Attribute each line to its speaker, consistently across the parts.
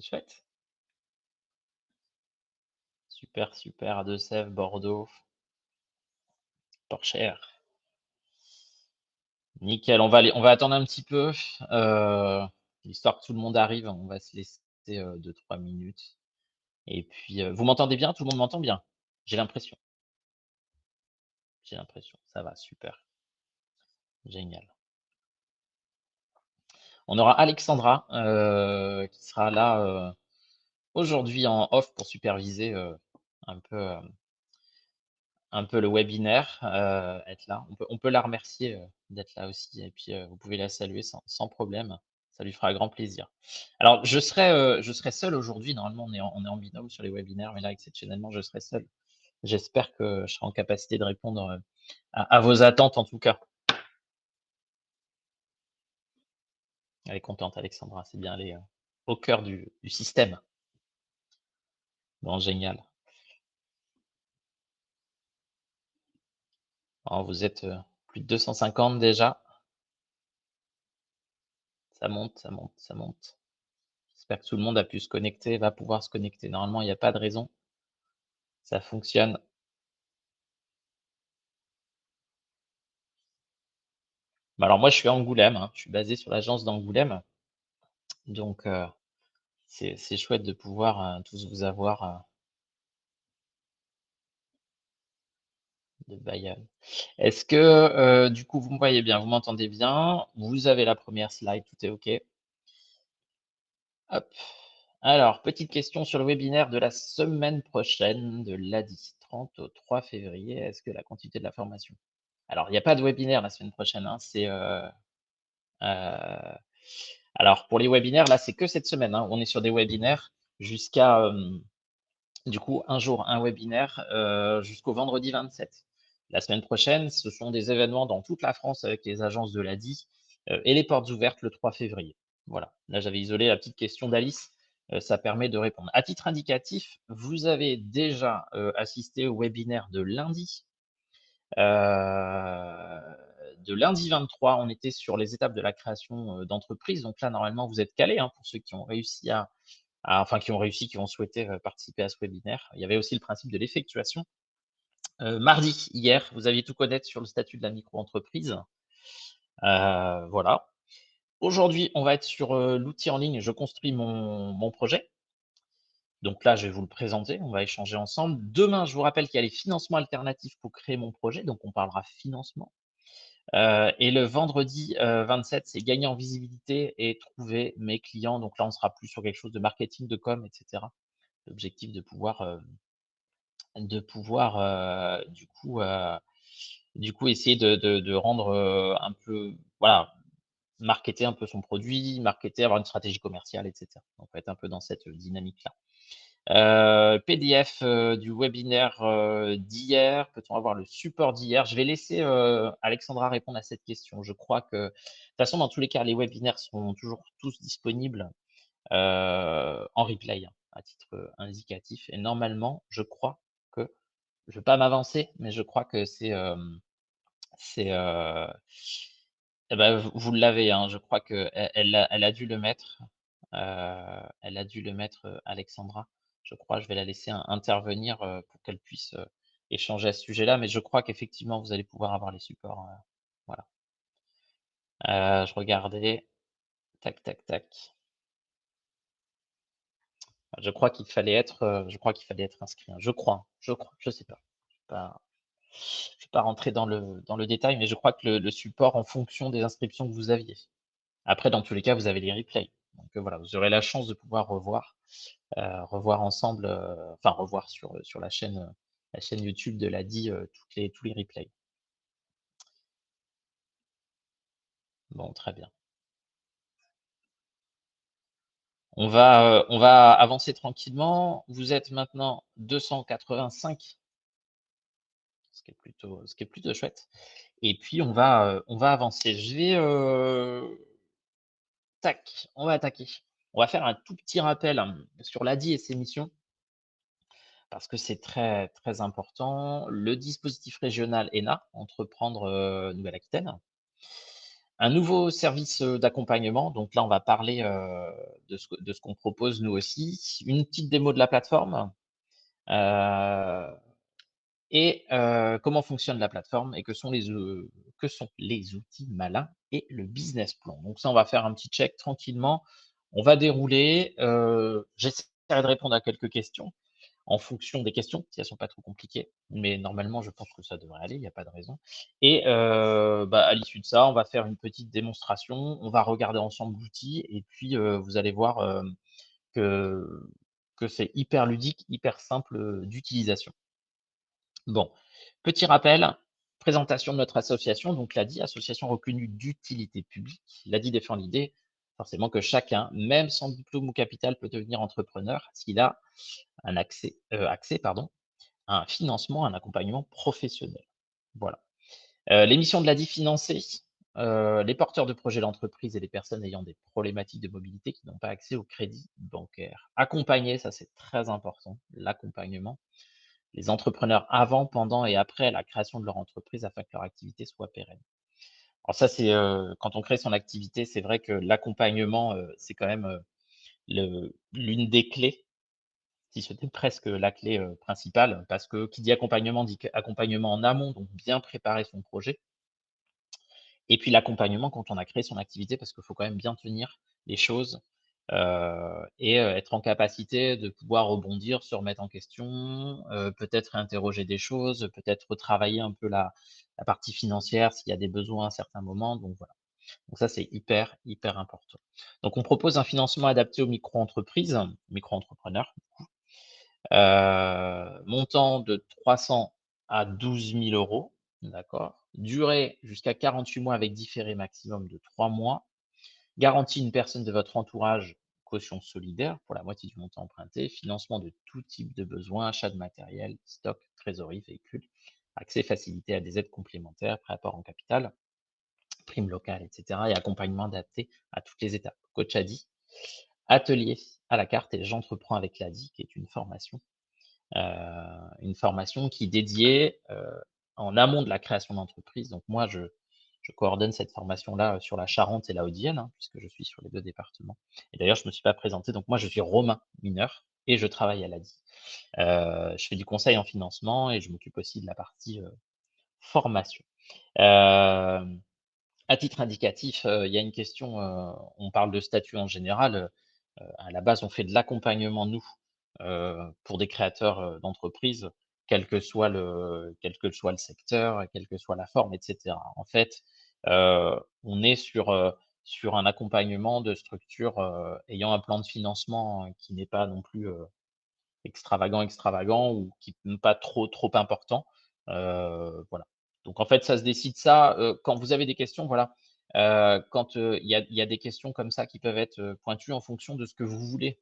Speaker 1: C'est chouette. Super, super. Deux-Sèvres, Bordeaux, Porcher. Nickel. On va attendre un petit peu, histoire que tout le monde arrive. On va se laisser 2-3 minutes. Et puis, vous m'entendez bien? Tout le monde m'entend bien? J'ai l'impression. J'ai l'impression. Ça va, super. Génial. On aura Alexandra qui sera là aujourd'hui en off pour superviser un peu, euh, un peu le webinaire, être là. On peut la remercier d'être là aussi. Et puis, vous pouvez la saluer sans problème. Ça lui fera grand plaisir. Alors, je serai seul aujourd'hui. Normalement, on est en binôme sur les webinaires, mais là, exceptionnellement, je serai seul. J'espère que je serai en capacité de répondre à vos attentes, en tout cas. Elle est contente, Alexandra. C'est bien, elle est au cœur du système. Bon, génial. Alors, vous êtes plus de 250 déjà. Ça monte, ça monte, ça monte. J'espère que tout le monde a pu se connecter, va pouvoir se connecter. Normalement, il n'y a pas de raison. Ça fonctionne. Bah, alors moi, je suis à Angoulême, hein. Je suis basé sur l'agence d'Angoulême. Donc, c'est chouette de pouvoir tous vous avoir de Bayonne. Est-ce que, du coup, vous me voyez bien, vous m'entendez bien? Vous avez la première slide, tout est OK. Hop. Alors, petite question sur le webinaire de la semaine prochaine, de lundi 30 au 3 février. Est-ce que la quantité de la formation? Alors, il n'y a pas de webinaire la semaine prochaine, hein, alors pour les webinaires, là, c'est que cette semaine, hein. On est sur des webinaires jusqu'à, du coup, un jour, un webinaire, jusqu'au vendredi 27. La semaine prochaine, ce sont des événements dans toute la France avec les agences de l'ADI, et les portes ouvertes le 3 février. Voilà. Là, j'avais isolé la petite question d'Alice, ça permet de répondre. À titre indicatif, vous avez déjà, assisté au webinaire de lundi 23, on était sur les étapes de la création d'entreprise. Donc là, normalement, vous êtes calés, hein, pour ceux qui ont réussi enfin qui ont souhaité participer à ce webinaire. Il y avait aussi le principe de l'effectuation. Mardi, hier, vous aviez tout connaître sur le statut de la micro-entreprise. Voilà. Aujourd'hui, on va être sur l'outil en ligne. Je construis mon projet. Donc là, je vais vous le présenter. On va échanger ensemble. Demain, je vous rappelle qu'il y a les financements alternatifs pour créer mon projet. Donc, on parlera financement. Et le vendredi 27, c'est gagner en visibilité et trouver mes clients. Donc là, on sera plus sur quelque chose de marketing, de com, etc. L'objectif de pouvoir du coup essayer de rendre un peu, voilà, marketer un peu son produit, marketer, avoir une stratégie commerciale, etc. Donc, on va être un peu dans cette dynamique-là. PDF du webinaire d'hier. Peut-on avoir le support d'hier? Je vais laisser Alexandra répondre à cette question. Je crois que, de toute façon, dans tous les cas, les webinaires sont toujours tous disponibles en replay, hein, à titre indicatif. Et normalement, je crois que, je ne vais pas m'avancer, mais je crois que c'est eh ben, vous l'avez, hein, je crois qu'elle a dû le mettre. Elle a dû le mettre, Alexandra. Je crois, je vais la laisser intervenir pour qu'elle puisse échanger à ce sujet-là. Mais je crois qu'effectivement, vous allez pouvoir avoir les supports. Voilà. Je regardais. Tac, tac, tac. Je crois qu'il fallait être inscrit, hein. Je sais pas. Je vais pas rentrer dans le détail, mais je crois que le support en fonction des inscriptions que vous aviez. Après, dans tous les cas, vous avez les replays. Donc voilà, vous aurez la chance de pouvoir revoir ensemble, enfin revoir sur la chaîne YouTube de l'ADI tous les replays. Bon, très bien. On va avancer tranquillement. Vous êtes maintenant 285, ce qui est plutôt chouette. Et puis on va avancer. On va attaquer. On va faire un tout petit rappel sur l'ADI et ses missions, parce que c'est très, très important. Le dispositif régional ENA, Entreprendre Nouvelle-Aquitaine. Un nouveau service, d'accompagnement. Donc là, on va parler, de ce qu'on propose nous aussi. Une petite démo de la plateforme, heu et comment fonctionne la plateforme et que sont les outils malins et le business plan. Donc ça, on va faire un petit check tranquillement. On va dérouler, j'essaierai de répondre à quelques questions en fonction des questions, si elles sont pas trop compliquées, mais normalement, je pense que ça devrait aller, il y a pas de raison et bah, à l'issue de ça, on va faire une petite démonstration, on va regarder ensemble l'outil et puis, vous allez voir, que que c'est hyper ludique, hyper simple, d'utilisation. Bon, petit rappel, présentation de notre association, donc l'ADI, association reconnue d'utilité publique. L'ADI défend l'idée, forcément, que chacun, même sans diplôme ou capital, peut devenir entrepreneur s'il a accès pardon, à un financement, un accompagnement professionnel. Voilà. Les missions de l'ADI financées, les porteurs de projets d'entreprise et les personnes ayant des problématiques de mobilité qui n'ont pas accès au crédit bancaire. Accompagner, ça c'est très important, l'accompagnement les entrepreneurs avant, pendant et après la création de leur entreprise afin que leur activité soit pérenne. Alors ça, c'est, quand on crée son activité, c'est vrai que l'accompagnement, c'est quand même, le l'une des clés, si ce n'est presque la clé, principale, parce que qui dit accompagnement dit accompagnement en amont, donc bien préparer son projet et puis l'accompagnement quand on a créé son activité, parce qu'il faut quand même bien tenir les choses, et être en capacité de pouvoir rebondir, se remettre en question, peut-être réinterroger des choses, peut-être retravailler un peu la partie financière s'il y a des besoins à certains moments, donc voilà. Donc ça, c'est hyper, hyper important. Donc on propose un financement adapté aux micro-entreprises, micro-entrepreneurs, montant de 300 à 12 000 €, d'accord? Durée jusqu'à 48 mois avec différé maximum de 3 mois. Garantie une personne de votre entourage, caution solidaire pour la moitié du montant emprunté, financement de tout type de besoins, achat de matériel, stock, trésorerie, véhicule, accès facilité à des aides complémentaires, prêt-à-port en capital, prime locale, et cetera et accompagnement adapté à toutes les étapes. Coach ADI, atelier à la carte et j'entreprends avec l'ADI qui est une formation qui est dédiée, en amont de la création d'entreprise. Donc moi, je coordonne cette formation-là, sur la Charente et la Haute-Vienne, hein, puisque je suis sur les 2 départements et d'ailleurs, je ne me suis pas présenté, donc moi, je suis Romain, mineur et je travaille à l'ADI. Je fais du conseil en financement et je m'occupe aussi de la partie, formation. Hem À titre indicatif, il y a une question, on parle de statut en général, à la base, on fait de l'accompagnement nous, pour des créateurs, d'entreprises, quel que soit le secteur, quelle que soit la forme et cetera. En fait, on est sur un accompagnement de structures, ayant un plan de financement qui n'est pas non plus, extravagant ou qui n'est pas trop important. Voilà. Donc en fait, ça se décide ça, quand vous avez des questions, voilà, quand, il y a des questions comme ça qui peuvent être, pointues en fonction de ce que vous voulez,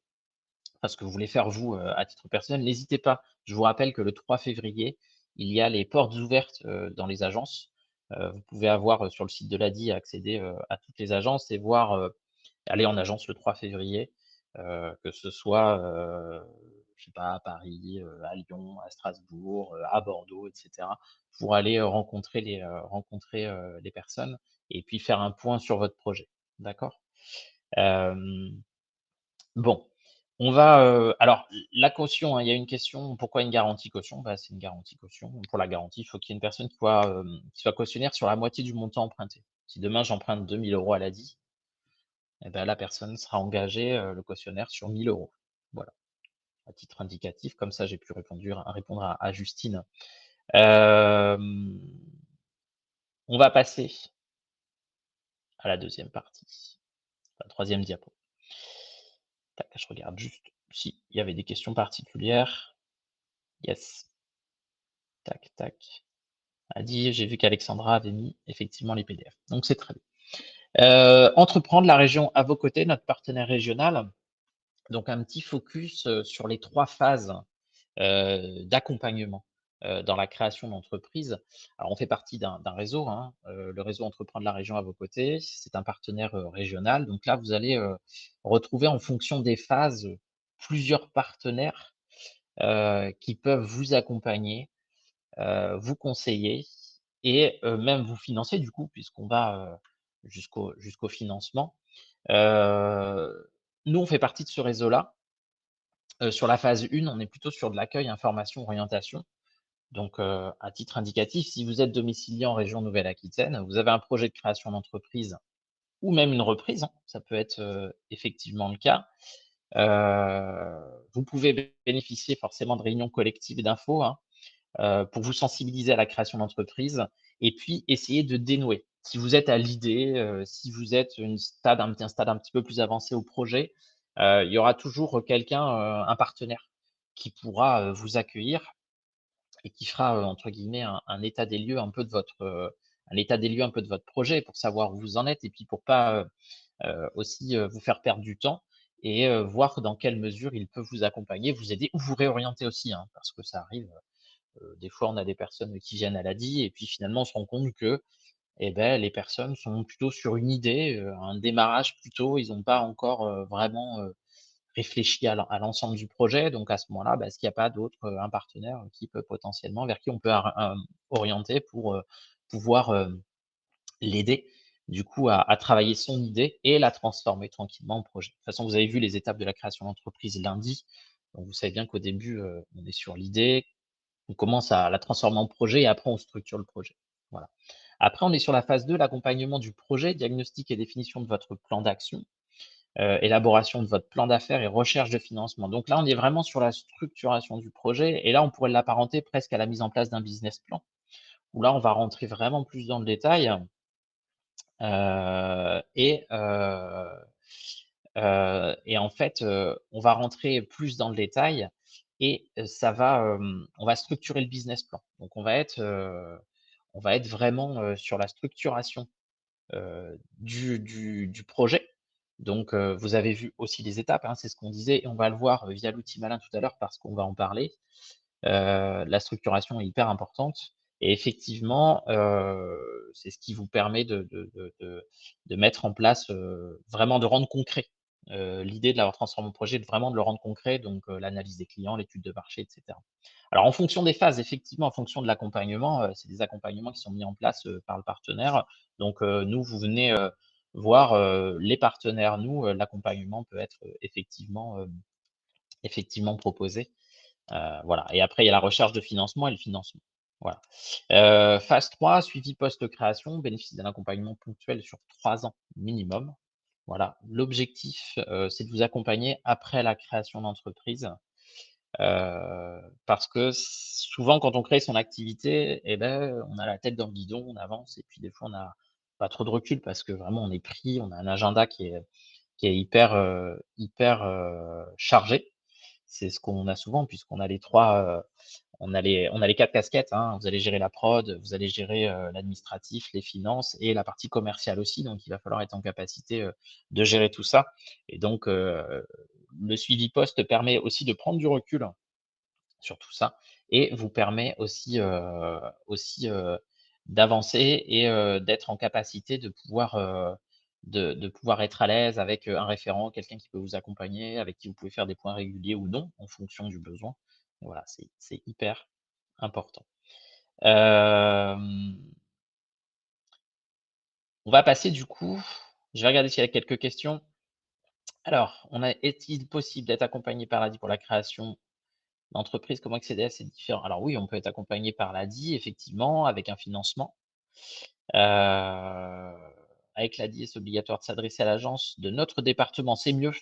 Speaker 1: enfin ce que vous voulez faire vous, à titre personnel, n'hésitez pas. Je vous rappelle que le 3 février, il y a les portes ouvertes, dans les agences. Vous pouvez avoir, sur le site de l'ADI accéder, à toutes les agences et voir, aller en agence le 3 février, que ce soit, je sais pas, à Paris, à Lyon, à Strasbourg, à Bordeaux et cetera, pour aller, rencontrer, les personnes et puis faire un point sur votre projet. D'accord? Hem, bon, on va, alors la caution, hein, il y a une question, pourquoi une garantie caution? Bah, c'est une garantie caution. Pour la garantie, il faut qu'il y ait une personne qui soit cautionnaire sur la moitié du montant emprunté. Si demain j'emprunte 2 000 € à l'ADI, et ben la personne sera engagée, le cautionnaire sur 1 000 €. Voilà, à titre indicatif, comme ça j'ai pu répondre à Justine. Hem, on va passer à la deuxième partie, la troisième diapo. Tac, je regarde juste s'il y avait des questions particulières. Yes, tac, tac. A dit: «J'ai vu qu'Alexandra avait mis effectivement les PDF», donc c'est très bien. Entreprendre la région à vos côtés, notre partenaire régional, donc un petit focus, sur les 3 phases d'accompagnement, dans la création d'entreprise. Alors on fait partie d'un réseau, hein, le réseau Entreprendre la région à vos côtés. C'est un partenaire, régional. Donc là, vous allez, retrouver en fonction des phases, plusieurs partenaires, qui peuvent vous accompagner, vous conseiller et même vous financer du coup puisqu'on va, jusqu'au financement. Nous, on fait partie de ce réseau-là. Sur la phase 1, on est plutôt sur de l'accueil, information, orientation. Donc, à titre indicatif, si vous êtes domicilié en région Nouvelle-Aquitaine, vous avez un projet de création d'entreprise ou même une reprise, hein, ça peut être, effectivement le cas. Vous pouvez bénéficier forcément de réunions collectives et d'infos, hein, pour vous sensibiliser à la création d'entreprise et puis essayer de dénouer. Si vous êtes à l'idée, si vous êtes un stade un petit peu plus avancé au projet, il y aura toujours quelqu'un, un partenaire qui pourra, vous accueillir et qui fera, entre guillemets «un état des lieux» un peu de votre, un état des lieux un peu de votre projet pour savoir où vous en êtes et puis pour pas, aussi, vous faire perdre du temps et voir dans quelle mesure il peut vous accompagner, vous aider ou vous réorienter aussi, hein, parce que ça arrive. Des fois, on a des personnes qui viennent à l'ADI et puis finalement, on se rend compte que, eh beh, les personnes sont plutôt sur une idée, un démarrage plutôt, ils n'ont pas encore, vraiment, réfléchi à l'ensemble du projet. Donc à ce moment-là, bah, est-ce qu'il n'y a pas d'autres, un partenaire qui peut potentiellement vers qui on peut orienter pour, pouvoir, l'aider du coup à travailler son idée et la transformer tranquillement en projet. De toute façon, vous avez vu les étapes de la création d'entreprise lundi, donc vous savez bien qu'au début, on est sur l'idée, on commence à la transformer en projet et après on structure le projet. Voilà. Après, on est sur la phase 2, l'accompagnement du projet, diagnostic et définition de votre plan d'action, élaboration de votre plan d'affaires et recherche de financement. Donc là, on est vraiment sur la structuration du projet et là, on pourrait l'apparenter presque à la mise en place d'un business plan, où là, on va rentrer vraiment plus dans le détail, et en fait, on va rentrer plus dans le détail et on va structurer le business plan. Donc on va être vraiment, sur la structuration, du projet. Donc, vous avez vu aussi les étapes, hein, c'est ce qu'on disait et on va le voir, via l'outil Malin tout à l'heure parce qu'on va en parler. La structuration est hyper importante et effectivement, c'est ce qui vous permet de mettre en place, vraiment de rendre concret, l'idée de l'avoir transformé en projet, de vraiment de le rendre concret, donc l'analyse des clients, l'étude de marché et cetera. Alors en fonction des phases, effectivement, en fonction de l'accompagnement, c'est des accompagnements qui sont mis en place, par le partenaire. Donc nous, vous venez, voir, les partenaires. Nous, l'accompagnement peut être, effectivement proposé. Voilà et après il y a la recherche de financement et le financement. Voilà. Phase 3, suivi post-création, bénéficie d'un accompagnement ponctuel sur 3 ans minimum. Voilà. L'objectif, c'est de vous accompagner après la création d'entreprise, parce que souvent quand on crée son activité et ben, on a la tête dans le guidon, on avance et puis des fois on a pas trop de recul parce que vraiment on est pris, on a un agenda qui est hyper chargé. C'est ce qu'on a souvent puisqu'on a les 3, on a les 4 casquettes, hein. Vous allez gérer la prod, vous allez gérer, l'administratif, les finances et la partie commerciale aussi. Donc il va falloir être en capacité, de gérer tout ça et donc le suivi post permet aussi de prendre du recul sur tout ça et vous permet aussi, d'avancer et d'être en capacité de pouvoir être à l'aise avec, un référent, quelqu'un qui peut vous accompagner, avec qui vous pouvez faire des points réguliers ou non, en fonction du besoin. Voilà, c'est hyper important. Hem, on va passer du coup je vais regarder s'il y a quelques questions. Alors, on a est-il possible d'être accompagné par l'ADI pour la création d'entreprise? Comment accéder à ces différents alors oui, on peut être accompagné par l'ADI effectivement, avec un financement. Avec l'ADI, c'est obligatoire de s'adresser à l'agence de notre département. C'est mieux.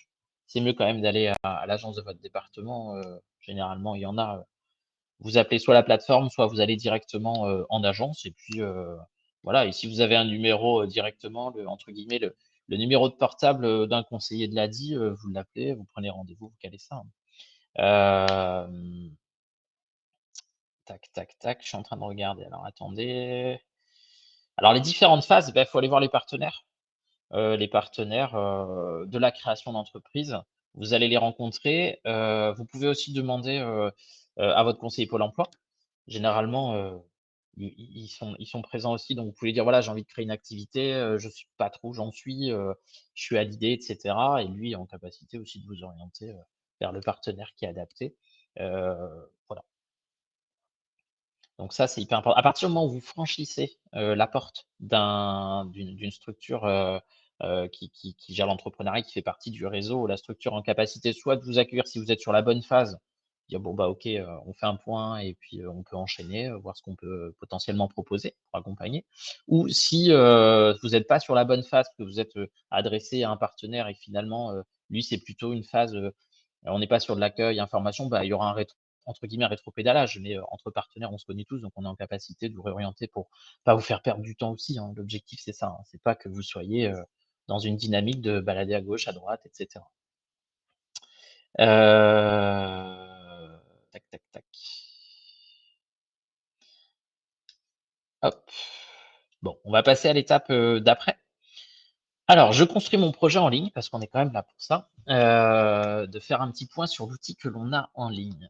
Speaker 1: C'est mieux quand même d'aller à l'agence de votre département, généralement il y en a, vous appelez soit la plateforme, soit vous allez directement, en agence et puis, voilà et si vous avez un numéro, directement, le entre guillemets, «le numéro de portable», d'un conseiller de l'ADI, vous l'appelez, vous prenez rendez-vous, vous calez ça, hein. Tac, tac, tac, je suis en train de regarder, alors attendez. Alors les différentes phases, bah, il faut aller voir les partenaires, de la création d'entreprise. Vous allez les rencontrer, vous pouvez aussi demander, à votre conseiller Pôle emploi. Généralement, ils sont présents aussi, donc vous pouvez dire: «Voilà, j'ai envie de créer une activité, je ne sais pas trop où j'en suis, je suis à l'idée» et cetera et lui est en capacité aussi de vous orienter, vers le partenaire qui est adapté. Voilà. Donc ça, c'est hyper important. À partir du moment où vous franchissez, la porte d'une structure, qui gère l'entrepreneuriat, qui fait partie du réseau, la structure en capacité soit de vous accueillir si vous êtes sur la bonne phase, dire: «Bon, bah, OK, on fait un point et puis, on peut enchaîner, voir ce qu'on peut potentiellement proposer pour accompagner». Ou si, vous êtes pas sur la bonne phase, que vous êtes, adressé à un partenaire et que finalement, lui, c'est plutôt une phase, on n'est pas sur de l'accueil, information, bah, il y aura un entre guillemets «rétropédalage», mais entre partenaires, on se connaît tous, donc on est en capacité de vous réorienter pour pas vous faire perdre du temps aussi, hein. L'objectif, c'est ça, hein, c'est pas que vous soyez, dans une dynamique de balader à gauche, à droite et cetera. Tac, tac, tac. Hop. Bon, on va passer à l'étape, d'après. Alors, je construis mon projet en ligne parce qu'on est quand même là pour ça, de faire un petit point sur l'outil que l'on a en ligne.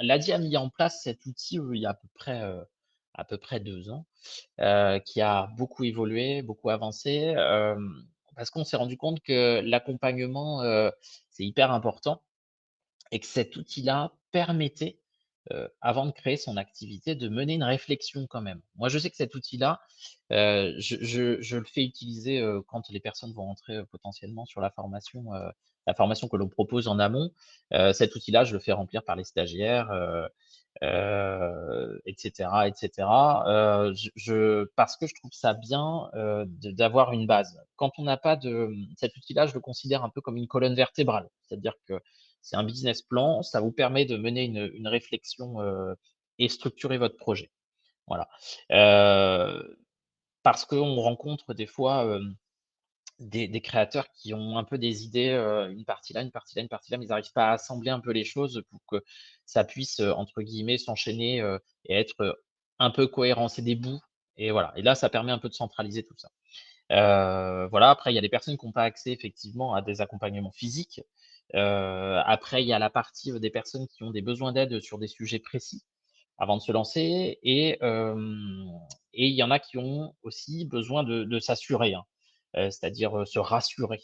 Speaker 1: L'ADI a mis en place cet outil, il y a à peu près 2 ans, qui a beaucoup évolué, beaucoup avancé, parce qu'on s'est rendu compte que l'accompagnement, c'est hyper important et que cet outil-là permettait, avant de créer son activité, de mener une réflexion quand même. Moi, je sais que cet outil-là, je le fais utiliser, quand les personnes vont rentrer, potentiellement sur la formation que l'on propose en amont. Cet outil-là, je le fais remplir par les stagiaires, et cetera. Parce que je trouve ça bien, d'avoir une base. Quand on n'a pas cet outil-là, je le considère un peu comme une colonne vertébrale. C'est-à-dire que c'est un business plan, ça vous permet de mener une réflexion, et structurer votre projet. Voilà. Parce qu'on rencontre des fois, des créateurs qui ont un peu des idées, une partie là, une partie là, une partie là, mais ils n'arrivent pas à assembler un peu les choses pour que ça puisse, entre guillemets «s'enchaîner», et être, un peu cohérent. C'est des bouts et voilà et là, ça permet un peu de centraliser tout ça. Voilà, après il y a des personnes qui ont pas accès effectivement à des accompagnements physiques. Après il y a la partie, des personnes qui ont des besoins d'aide sur des sujets précis avant de se lancer et il y en a qui ont aussi besoin de s'assurer, hein, c'est-à-dire, se rassurer.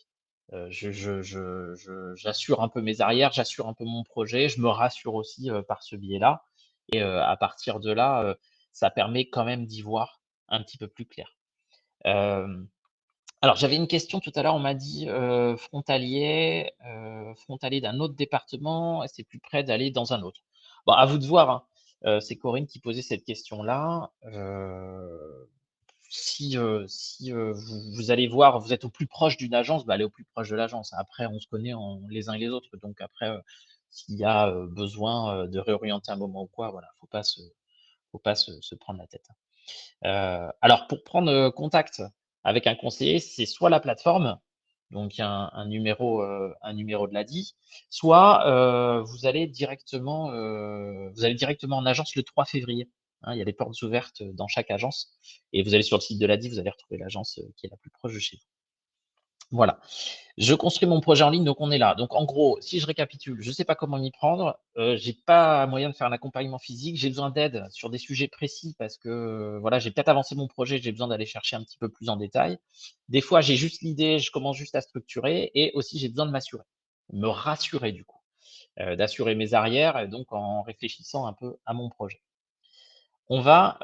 Speaker 1: J'assure un peu mes arrières, j'assure un peu mon projet, je me rassure aussi, par ce biais-là et à partir de là, ça permet quand même d'y voir un petit peu plus clair. Hem, alors j'avais une question tout à l'heure, on m'a dit, frontalier d'un autre département, c'est plus près d'aller dans un autre. Bon, à vous de voir, hein. C'est Corinne qui posait cette question-là. Si, vous allez voir, vous êtes au plus proche d'une agence, bah, allez au plus proche de l'agence. Après, on se connaît les uns et les autres, donc après, s'il y a, besoin, de réorienter un moment ou quoi, voilà, faut pas se prendre la tête, hein. Alors pour prendre, contact avec un conseiller, c'est soit la plateforme, donc il y a un numéro de l'ADI, soit, vous allez directement en agence le 3 février, hein. Il y a des portes ouvertes, dans chaque agence et vous allez sur le site de l'ADI, vous allez retrouver l'agence, qui est la plus proche de chez vous. Voilà. Je construis mon projet en ligne, donc on est là. Donc en gros, si je récapitule, je ne sais pas comment m'y prendre, j'ai pas moyen de faire un accompagnement physique, j'ai besoin d'aide sur des sujets précis parce que, voilà, j'ai peut-être avancé mon projet, j'ai besoin d'aller chercher un petit peu plus en détail. Des fois, j'ai juste l'idée, je commence juste à structurer et aussi j'ai besoin de m'assurer, me rassurer du coup, d'assurer mes arrières et donc en réfléchissant un peu à mon projet. On va,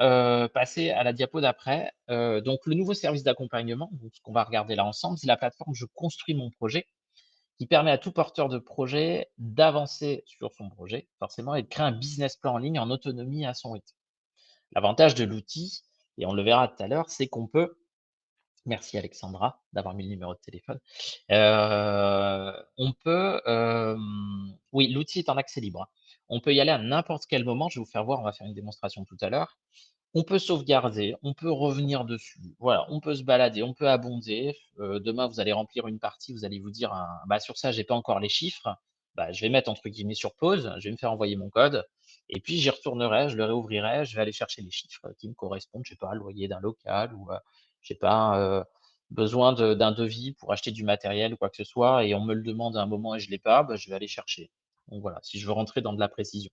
Speaker 1: passer à la diapo d'après, donc le nouveau service d'accompagnement, donc ce qu'on va regarder là ensemble, c'est la plateforme «Je construis mon projet» qui permet à tout porteur de projet d'avancer sur son projet, forcément, et de créer un business plan en ligne en autonomie à son rythme. L'avantage de l'outil, et on le verra tout à l'heure, c'est qu'on peut, merci Alexandra d'avoir mis le numéro de téléphone, on peut, oui, l'outil est en accès libre, hein. On peut y aller à n'importe quel moment, je vais vous faire voir, on va faire une démonstration tout à l'heure. On peut sauvegarder, on peut revenir dessus, voilà, on peut se balader, on peut abonder. Demain, vous allez remplir une partie, vous allez vous dire: «Ah, bah, sur ça, j'ai pas encore les chiffres, bah, je vais mettre entre guillemets «sur pause», je vais me faire envoyer mon code et puis j'y retournerai, je le réouvrirai, je vais aller chercher les chiffres qui me correspondent, je sais pas, loyer d'un local ou, je sais pas, besoin d'un devis pour acheter du matériel ou quoi que ce soit et on me le demande à un moment et je l'ai pas, bah, je vais aller chercher. Donc voilà, si je veux rentrer dans de la précision.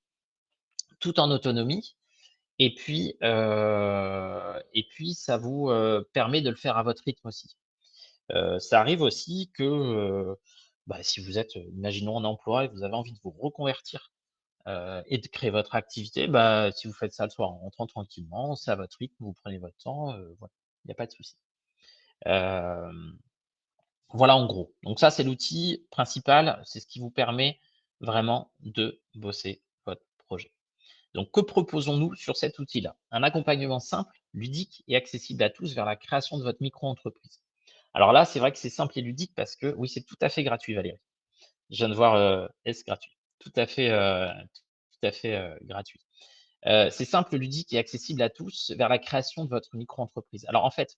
Speaker 1: Tout en autonomie et puis ça vous, permet de le faire à votre rythme aussi. Ça arrive aussi que, bah, si vous êtes, imaginons en emploi et que vous avez envie de vous reconvertir, et de créer votre activité, si vous faites ça le soir en rentrant tranquillement, c'est à votre rythme, vous prenez votre temps, voilà, il n'y a pas de souci. Hem, voilà en gros. Donc ça, c'est l'outil principal, c'est ce qui vous permet vraiment de bosser votre projet. Donc que proposons-nous sur cet outil-là? Un accompagnement simple, ludique et accessible à tous vers la création de votre micro-entreprise. Alors là, c'est vrai que c'est simple et ludique parce que oui, c'est tout à fait gratuit, Valérie. Je viens de voir, est-ce gratuit? Tout à fait, gratuit. C'est simple, ludique et accessible à tous vers la création de votre micro-entreprise. Alors en fait,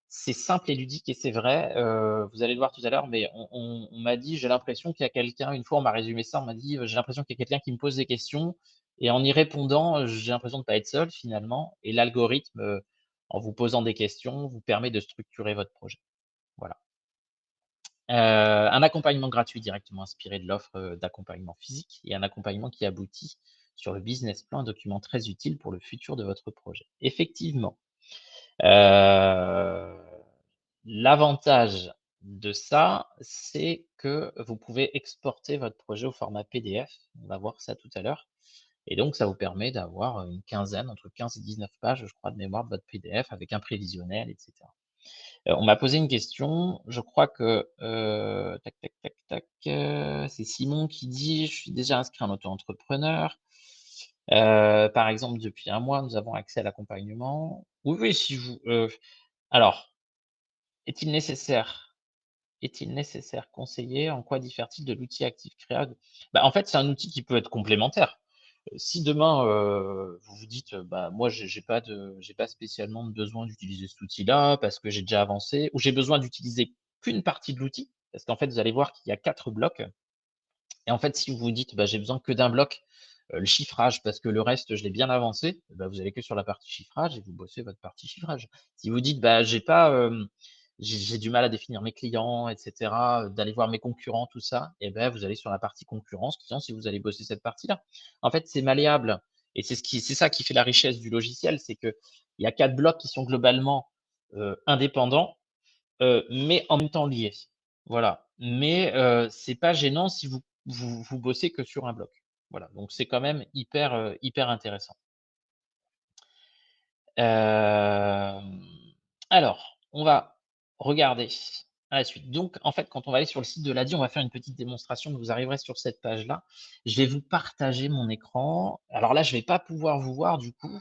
Speaker 1: c'est simple et ludique et c'est vrai, vous allez le voir tout à l'heure, mais on m'a dit: «J'ai l'impression qu'il y a quelqu'un», une fois on m'a résumé ça, on m'a dit: «J'ai l'impression qu'il y a quelqu'un qui me pose des questions et en y répondant, j'ai l'impression de pas être seul finalement» et l'algorithme, en vous posant des questions, vous permet de structurer votre projet. Voilà. Un accompagnement gratuit directement inspiré de l'offre, d'accompagnement physique et un accompagnement qui aboutit sur le business plan, un document très utile pour le futur de votre projet. Effectivement, heu, l'avantage de ça, c'est que vous pouvez exporter votre projet au format PDF. On va voir ça tout à l'heure et donc ça vous permet d'avoir, une quinzaine, entre 15 et 19 pages, je crois, de mémoire de votre PDF avec un prévisionnel et cetera. On m'a posé une question, je crois que, tac, tac, tac, tac, c'est Simon qui dit: «Je suis déjà inscrit en auto-entrepreneur. Par exemple, depuis un mois, nous avons accès à l'accompagnement». Oui, oui, si vous, alors, est-il nécessaire est-il nécessaire, conseillé? En quoi diffère-t-il de l'outil Active Créa? En fait, c'est un outil qui peut être complémentaire. Si demain, vous vous dites, moi j'ai pas spécialement de besoin d'utiliser cet outil-là parce que j'ai déjà avancé ou j'ai besoin d'utiliser qu'une partie de l'outil, parce qu'en fait, vous allez voir qu'il y a 4 blocs et en fait, si vous vous dites: «J'ai besoin que d'un bloc, le chiffrage parce que le reste je l'ai bien avancé», vous allez que sur la partie chiffrage et vous bossez votre partie chiffrage. Si vous dites: «J'ai pas, j'ai du mal à définir mes clients et cetera, d'aller voir mes concurrents, tout ça», vous allez sur la partie concurrence, clients, si vous allez bosser cette partie-là. En fait, c'est malléable et c'est ça qui fait la richesse du logiciel, c'est qu'il y a 4 blocs qui sont globalement, indépendants, mais en même temps liés. Voilà, mais c'est pas gênant si vous bossez que sur un bloc. Voilà, donc c'est quand même hyper intéressant. Hem, alors, on va regarder à la suite. Donc en fait, quand on va aller sur le site de l'ADI, on va faire une petite démonstration, vous arriverez sur cette page-là. Je vais vous partager mon écran. Alors là, je vais pas pouvoir vous voir du coup.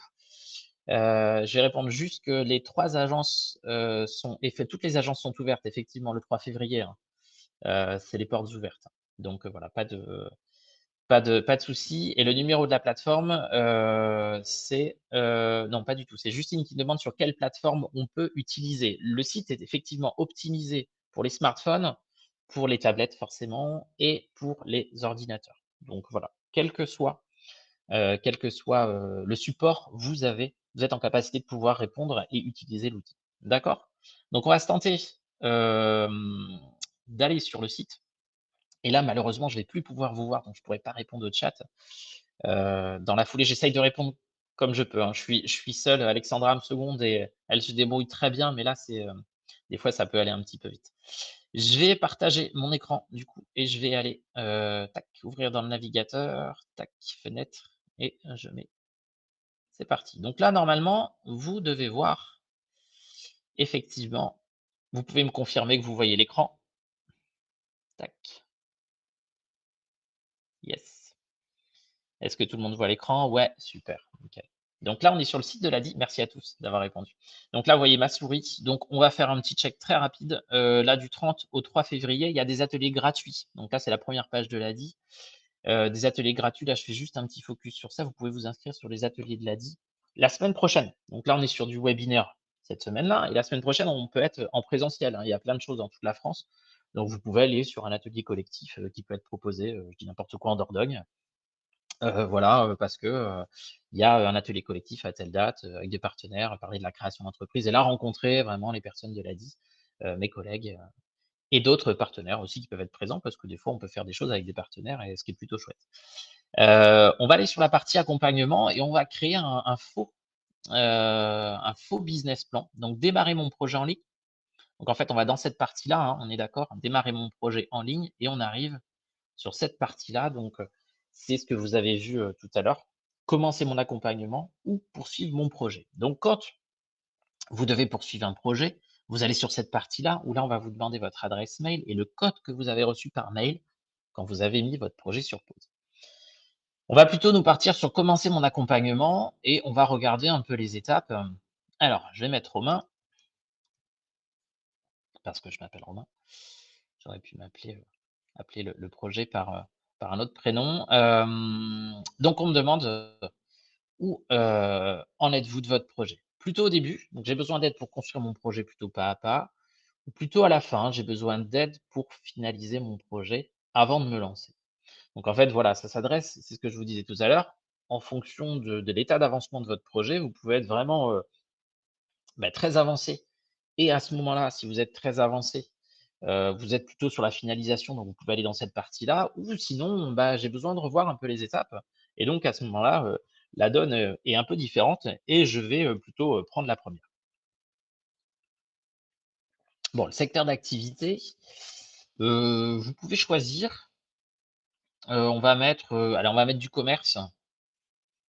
Speaker 1: Je vais répondre juste que les 3 agences, toutes les agences sont ouvertes effectivement le 3 février, hein. C'est les portes ouvertes. Donc voilà, pas de souci et le numéro de la plateforme, non pas du tout, c'est Justine qui demande sur quelle plateforme on peut utiliser. Le site est effectivement optimisé pour les smartphones, pour les tablettes forcément et pour les ordinateurs. Donc voilà, le support, vous êtes en capacité de pouvoir répondre et utiliser l'outil. D'accord? Donc on va se tenter, hem, d'aller sur le site et là malheureusement je vais plus pouvoir vous voir, donc je pourrai pas répondre au chat. Dans la foulée, j'essaye de répondre comme je peux, hein. Je suis seul, Alexandra me seconde et elle se débrouille très bien, mais là des fois ça peut aller un petit peu vite. Je vais partager mon écran du coup et je vais aller, tac, ouvrir dans le navigateur, tac, fenêtre et je mets c'est parti. Donc là, normalement, vous devez voir effectivement, vous pouvez me confirmer que vous voyez l'écran? Tac, yes. Est-ce que tout le monde voit l'écran? Ouais, super, nickel. Donc là, on est sur le site de l'ADI. Merci à tous d'avoir répondu. Donc là, vous voyez ma souris. Donc on va faire un petit check très rapide. Là, du 30 au 3 février, il y a des ateliers gratuits. Donc là, c'est la première page de l'ADI. Des ateliers gratuits, là, je fais juste un petit focus sur ça. Vous pouvez vous inscrire sur les ateliers de l'ADI la semaine prochaine. Donc là, on est sur du webinaire cette semaine-là et la semaine prochaine, on peut être en présentiel, hein. Il y a plein de choses dans toute la France. Donc vous pouvez aller sur un atelier collectif, qui peut être proposé, je dis n'importe quoi, en Dordogne. Voilà, parce que, il y a un atelier collectif à telle date, avec des partenaires, parler de la création d'entreprise et là, rencontrer vraiment les personnes de l'ADI, mes collègues, et d'autres partenaires aussi qui peuvent être présents parce que des fois, on peut faire des choses avec des partenaires et ce qui est plutôt chouette. On va aller sur la partie accompagnement et on va créer un faux business plan. Donc démarrer mon projet en ligne. Donc en fait, on va dans cette partie-là, hein, on est d'accord? Démarrer mon projet en ligne et on arrive sur cette partie-là. Donc, c'est ce que vous avez vu, tout à l'heure. Commencer mon accompagnement ou poursuivre mon projet. Donc quand vous devez poursuivre un projet, vous allez sur cette partie-là où là, on va vous demander votre adresse mail et le code que vous avez reçu par mail quand vous avez mis votre projet sur pause. On va plutôt nous partir sur commencer mon accompagnement et on va regarder un peu les étapes. Alors, je vais mettre Romain parce que je m'appelle Romain. J'aurais pu appeler le projet par un autre prénom. Donc on me demande, où, en êtes-vous de votre projet? Plutôt au début, donc j'ai besoin d'aide pour construire mon projet plutôt pas à pas, ou plutôt à la fin, j'ai besoin d'aide pour finaliser mon projet avant de me lancer. Donc en fait, voilà, ça s'adresse, c'est ce que je vous disais tout à l'heure, en fonction de l'état d'avancement de votre projet, vous pouvez être vraiment, très avancé et à ce moment-là, si vous êtes très avancé, vous êtes plutôt sur la finalisation, donc vous pouvez aller dans cette partie-là ou sinon, j'ai besoin de revoir un peu les étapes et donc à ce moment-là, la donne, est un peu différente et je vais, plutôt, prendre la première. Bon, le secteur d'activité, vous pouvez choisir, on va mettre du commerce,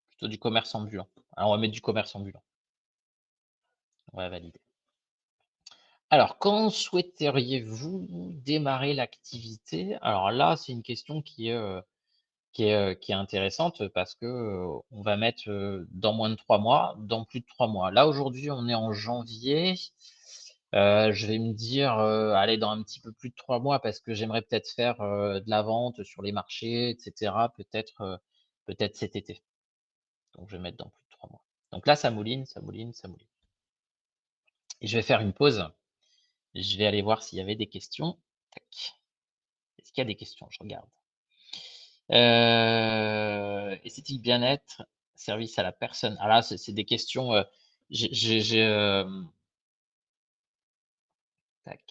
Speaker 1: plutôt du commerce ambulant. Alors on va mettre du commerce ambulant. On va valider. Alors, quand souhaiteriez-vous démarrer l'activité? Alors là, c'est une question qui est intéressante parce que, on va mettre, dans moins de 3 mois, dans plus de 3 mois. Là, aujourd'hui, on est en janvier, je vais me dire, allez, dans un petit peu plus de 3 mois parce que j'aimerais peut-être faire, de la vente sur les marchés et cetera, peut-être cet été. Donc je vais mettre dans plus de 3 mois. Donc là, ça mouline, ça mouline, ça mouline et je vais faire une pause. Je vais aller voir s'il y avait des questions. Tac. Est-ce qu'il y a des questions? Je regarde. Esthétique bien-être, service à la personne. Ah là, c'est des questions, j'ai, tac,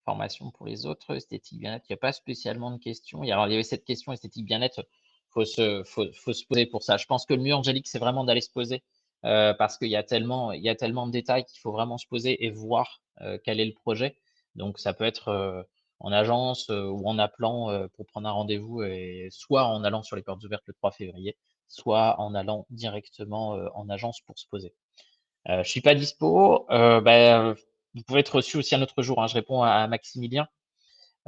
Speaker 1: formation pour les autres, esthétique bien-être, il y a pas spécialement de questions. Il y avait cette question esthétique bien-être, faut se poser pour ça. Je pense que le mieux, Angélique, c'est vraiment d'aller se poser, parce qu'il y a tellement de détails qu'il faut vraiment se poser et voir, quel est le projet. Donc ça peut être, en agence, ou en appelant, pour prendre un rendez-vous et soit en allant sur les portes ouvertes le 3 février, soit en allant directement, en agence pour se poser. Je suis pas dispo, vous pouvez être reçu aussi un autre jour, hein. Je réponds à Maximilien.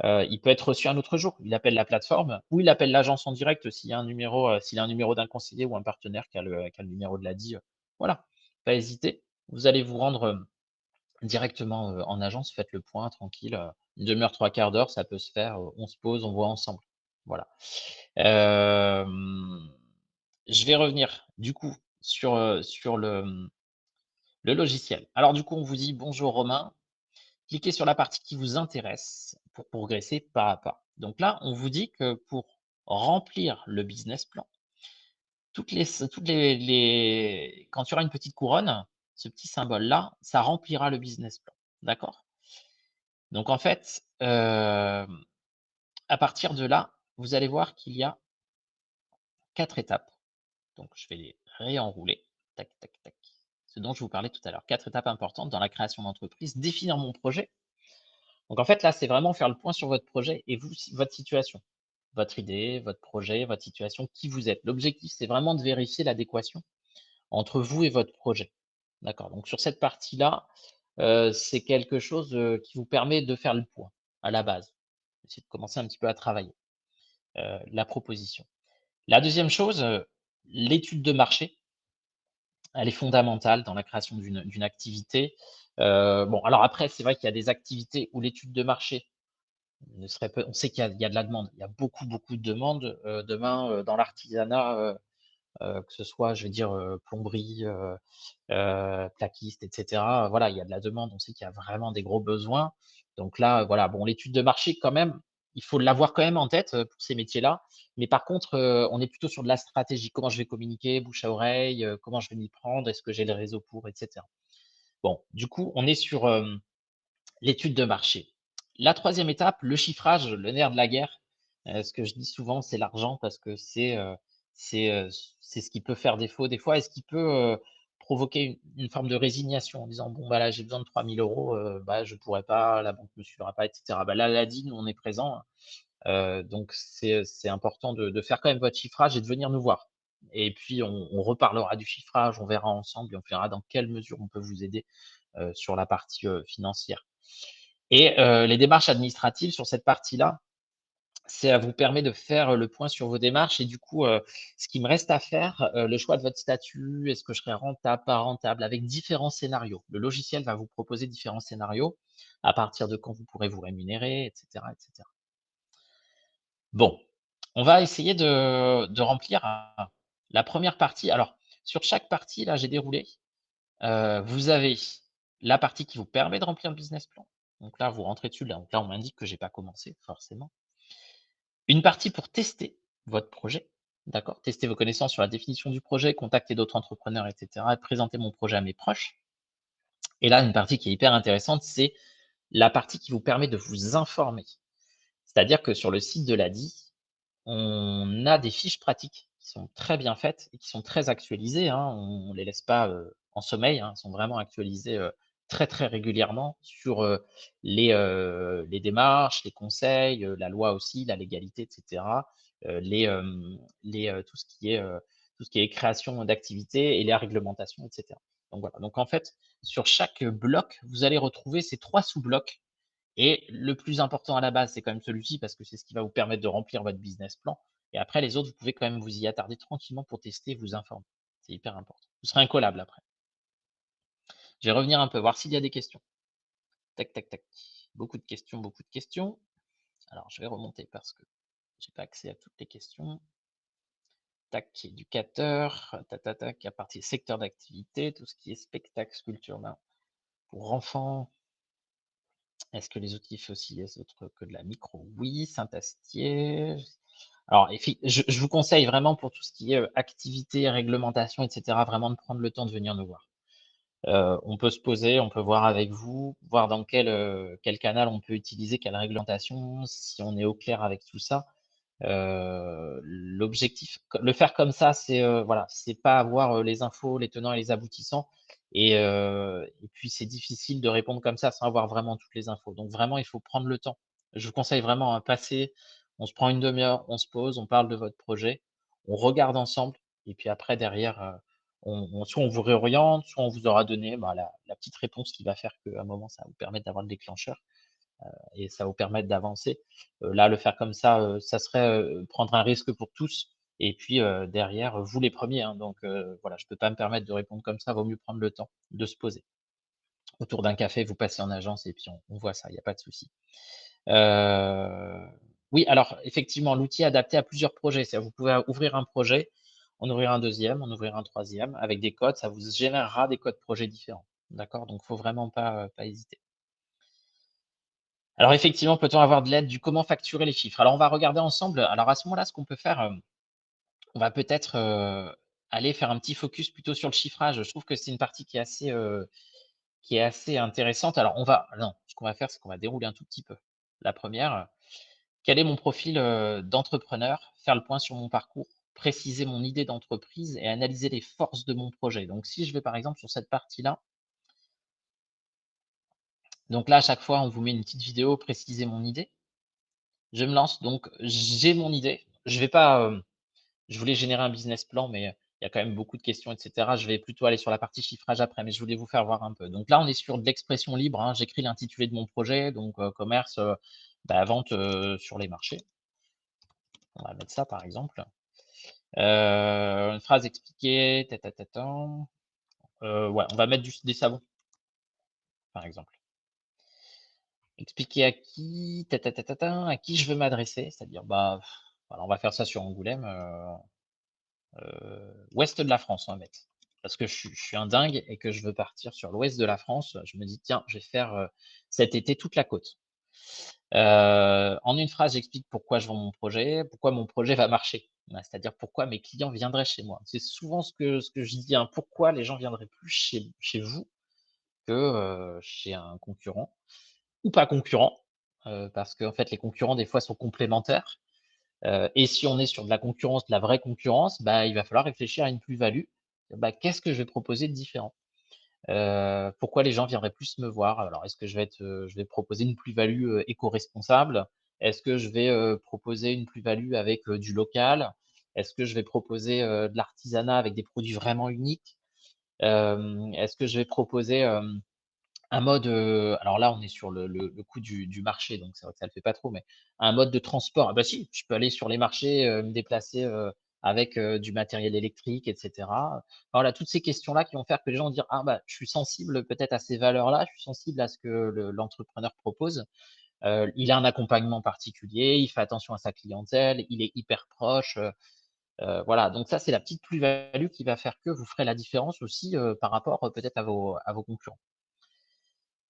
Speaker 1: Il peut être reçu un autre jour. Il appelle la plateforme ou il appelle l'agence en direct s'il a un numéro d'un conseiller ou un partenaire qui a le numéro de l'ADI, voilà. Pas hésiter. Vous allez vous rendre, directement, en agence, faites le point tranquille, 1/2 heure, 3/4 d'heure, ça peut se faire, on se pose, on voit ensemble. Voilà. Hem, je vais revenir du coup sur le logiciel. Alors du coup, on vous dit: «Bonjour Romain, cliquez sur la partie qui vous intéresse pour progresser pas à pas». Donc là, on vous dit que pour remplir le business plan, toutes les quand il y aura une petite couronne, ce petit symbole-là, ça remplira le business plan. D'accord? Donc en fait, à partir de là, vous allez voir qu'il y a 4 étapes. Donc je vais les réenrouler. Tac, tac, tac. Ce dont je vous parlais tout à l'heure. 4 étapes importantes dans la création d'entreprise. Définir mon projet. Donc en fait, là, c'est vraiment faire le point sur votre projet et vous, votre situation, votre idée, votre projet, votre situation, qui vous êtes. L'objectif, c'est vraiment de vérifier l'adéquation entre vous et votre projet. D'accord. Donc sur cette partie-là, c'est quelque chose, qui vous permet de faire le point à la base. Essayer de commencer un petit peu à travailler, la proposition. La deuxième chose, l'étude de marché, elle est fondamentale dans la création d'une activité. Bon, alors après, c'est vrai qu'il y a des activités où l'étude de marché ne serait pas, on sait qu'il y a de la demande. Il y a beaucoup, beaucoup de demandes, demain, dans l'artisanat, que ce soit, je vais dire, plomberie, plaquiste et cetera. Voilà, il y a de la demande. On sait qu'il y a vraiment des gros besoins. Donc là, voilà, bon, l'étude de marché quand même, il faut l'avoir quand même en tête, pour ces métiers-là. Mais par contre, on est plutôt sur de la stratégie. Comment je vais communiquer, bouche à oreille, comment je vais m'y prendre? Est-ce que j'ai le réseau pour et cetera? Bon, du coup, on est sur, l'étude de marché. La troisième étape, le chiffrage, le nerf de la guerre. Ce que je dis souvent, c'est l'argent parce que c'est, c'est ce qui peut faire défaut des fois et ce qui peut, provoquer une forme de résignation en disant: «Bon, bah, là, j'ai besoin de 3 000 €, je pourrais pas, la banque me suivra pas» et cetera. Bah, là, l'ADI, nous, on est présent, hein. Donc c'est important de faire quand même votre chiffrage et de venir nous voir. Et puis on reparlera du chiffrage, on verra ensemble et on verra dans quelle mesure on peut vous aider, sur la partie, financière. Et les démarches administratives sur cette partie-là, ça vous permet de faire le point sur vos démarches et du coup, ce qui me reste à faire, le choix de votre statut, est-ce que je serai rentable, pas rentable, avec différents scénarios. Le logiciel va vous proposer différents scénarios, à partir de quand vous pourrez vous rémunérer et cetera et cetera. Bon, on va essayer de remplir la première partie. Alors, sur chaque partie, là, j'ai déroulé, vous avez la partie qui vous permet de remplir le business plan. Donc là, vous rentrez dessus, là, donc là, on m'indique que j'ai pas commencé, forcément. Une partie pour tester votre projet, d'accord? Tester vos connaissances sur la définition du projet, contacter d'autres entrepreneurs et cetera, présenter mon projet à mes proches. Et là, une partie qui est hyper intéressante, c'est la partie qui vous permet de vous informer. C'est-à-dire que sur le site de l'ADI, on a des fiches pratiques qui sont très bien faites et qui sont très actualisées, hein. On les laisse pas, en sommeil, hein. Elles sont vraiment actualisées, très, très régulièrement sur, les démarches, les conseils, la loi aussi, la légalité et cetera, tout ce qui est création d'activités et les réglementations et cetera. Donc voilà, donc en fait, sur chaque bloc, vous allez retrouver ces 3 sous-blocs et le plus important à la base, c'est quand même celui-ci parce que c'est ce qui va vous permettre de remplir votre business plan. Et après, les autres, vous pouvez quand même vous y attarder tranquillement pour tester, vous informer. C'est hyper important. Vous serez incollable après. Je vais revenir un peu, voir s'il y a des questions. Tac, tac, tac. Beaucoup de questions, beaucoup de questions. Alors, je vais remonter parce que j'ai pas accès à toutes les questions. Tac, éducateur, tac, tac, tac, à partir secteur d'activité, tout ce qui est spectacle, sculpture, ben, pour enfants. Est-ce que les outils fait aussi les autres que de la micro? Oui, Saint-Astier. Alors, je vous conseille vraiment pour tout ce qui est activité, réglementation, etc., vraiment de prendre le temps de venir nous voir. On peut se poser, on peut voir avec vous, voir dans quel canal on peut utiliser, quelle réglementation, si on est au clair avec tout ça. L'objectif, le faire comme ça, c'est voilà, c'est pas avoir les infos, les tenants et les aboutissants. Et puis c'est difficile de répondre comme ça sans avoir vraiment toutes les infos. Donc vraiment, il faut prendre le temps. Je vous conseille vraiment à passer. On se prend une demi-heure, on se pose, on parle de votre projet, on regarde ensemble, et puis après derrière, soit on vous réoriente, soit on vous aura donné bah, la petite réponse qui va faire qu'à un moment ça va vous permettre d'avoir le déclencheur et ça va vous permettre d'avancer. Là, le faire comme ça serait, prendre un risque pour tous et puis, derrière, vous les premiers, hein, donc voilà, je peux pas me permettre de répondre comme ça, vaut mieux prendre le temps de se poser. Autour d'un café, vous passez en agence et puis on voit ça, il y a pas de souci. Heu, oui, alors effectivement, l'outil est adapté à plusieurs projets. C'est-à-dire vous pouvez ouvrir un projet, en ouvrir un deuxième, en ouvrir un troisième avec des codes, ça vous générera des codes projets différents. D'accord? Donc faut vraiment pas hésiter. Alors effectivement, peut-on avoir de l'aide du comment facturer les chiffres? Alors on va regarder ensemble. Alors à ce moment-là, ce qu'on peut faire, on va peut-être, aller faire un petit focus plutôt sur le chiffrage. Je trouve que c'est une partie qui est assez intéressante. Alors on va non, ce qu'on va faire, c'est qu'on va dérouler un tout petit peu. La première, quel est mon profil, d'entrepreneur? Faire le point sur mon parcours, préciser mon idée d'entreprise et analyser les forces de mon projet. Donc si je vais par exemple sur cette partie-là, donc là à chaque fois on vous met une petite vidéo, préciser mon idée. Je me lance, donc j'ai mon idée. Je vais pas, je voulais générer un business plan, mais il y a quand même beaucoup de questions et cetera. Je vais plutôt aller sur la partie chiffrage après, mais je voulais vous faire voir un peu. Donc là, on est sur de l'expression libre, hein. J'écris l'intitulé de mon projet, donc commerce, bah, vente, sur les marchés. On va mettre ça par exemple. Une phrase expliquée, ta ta ta tan. Ouais, on va mettre du des savons, par exemple. Expliquer à qui, ta ta ta ta tin, à qui je veux m'adresser, c'est-à-dire, bah, voilà, on va faire ça sur Angoulême, ouest de la France, on va mettre. Parce que je suis un dingue et que je veux partir sur l'ouest de la France. Je me dis: «Tiens, je vais faire, cet été toute la côte». En une phrase, j'explique pourquoi je vends mon projet, pourquoi mon projet va marcher. C'est-à-dire pourquoi mes clients viendraient chez moi. C'est souvent ce que je dis, hein, pourquoi les gens viendraient plus chez vous que, chez un concurrent ou pas concurrent, parce qu'en fait les concurrents des fois sont complémentaires. Et si on est sur de la concurrence, de la vraie concurrence, bah, il va falloir réfléchir à une plus-value. Bah, qu'est-ce que je vais proposer de différent? Pourquoi les gens viendraient plus me voir? Alors est-ce que je vais proposer une plus-value, éco-responsable? Est-ce que je vais, proposer une plus-value avec, du local? Est-ce que je vais proposer, de l'artisanat avec des produits vraiment uniques? Est-ce que je vais proposer, un mode, alors là, on est sur le coût du marché, donc c'est vrai que ça le fait pas trop, mais un mode de transport, ah bah si, je peux aller sur les marchés, me déplacer, avec, du matériel électrique et cetera. Voilà, toutes ces questions-là qui vont faire que les gens vont dire: «Ah bah, je suis sensible peut-être à ces valeurs-là, je suis sensible à ce que l'entrepreneur propose». Il a un accompagnement particulier, il fait attention à sa clientèle, il est hyper proche, voilà, donc ça, c'est la petite plus-value qui va faire que vous ferez la différence aussi, par rapport, peut-être à vos concurrents.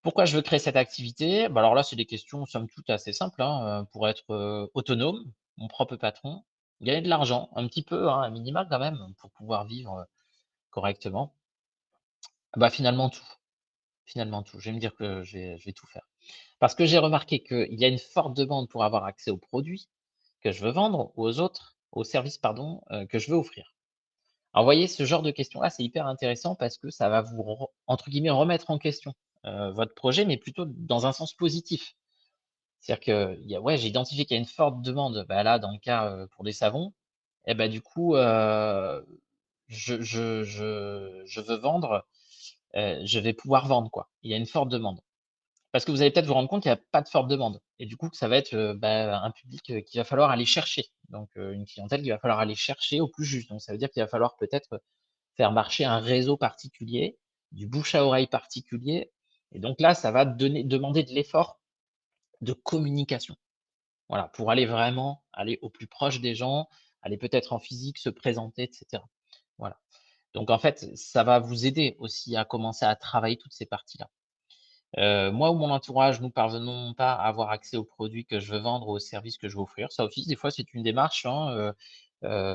Speaker 1: Pourquoi je veux créer cette activité? Bah, alors là, c'est des questions somme toute assez simples, hein, pour être, autonome, mon propre patron, gagner de l'argent, un petit peu, hein, un minima quand même, pour pouvoir vivre, correctement. Bah, finalement tout. Je vais me dire que je vais tout faire. Parce que j'ai remarqué qu'il y a une forte demande pour avoir accès aux produits que je veux vendre ou aux services pardon, que je veux offrir. Alors vous voyez, ce genre de questions-là, c'est hyper intéressant parce que ça va vous re entre guillemets «remettre en question», votre projet, mais plutôt dans un sens positif. C'est-à-dire qu'il y a ouais, j'ai identifié qu'il y a une forte demande, bah, là, dans le cas, pour des savons et bah, du coup, je veux vendre, je vais pouvoir vendre, quoi. Il y a une forte demande. Parce que vous allez peut-être vous rendre compte qu'il y a pas de forte demande et du coup que ça va être, bah, un public, qu'il va falloir aller chercher. Donc, une clientèle qu'il va falloir aller chercher au plus juste. Donc ça veut dire qu'il va falloir peut-être, faire marcher un réseau particulier, du bouche à oreille particulier et donc là, ça va demander de l'effort de communication. Voilà, pour aller vraiment aller au plus proche des gens, aller peut-être en physique, se présenter et cetera. Voilà. Donc en fait, ça va vous aider aussi à commencer à travailler toutes ces parties-là. Moi ou mon entourage, nous parvenons pas à avoir accès aux produits que je veux vendre ou aux services que je veux offrir. Ça aussi, des fois, c'est une démarche, hein,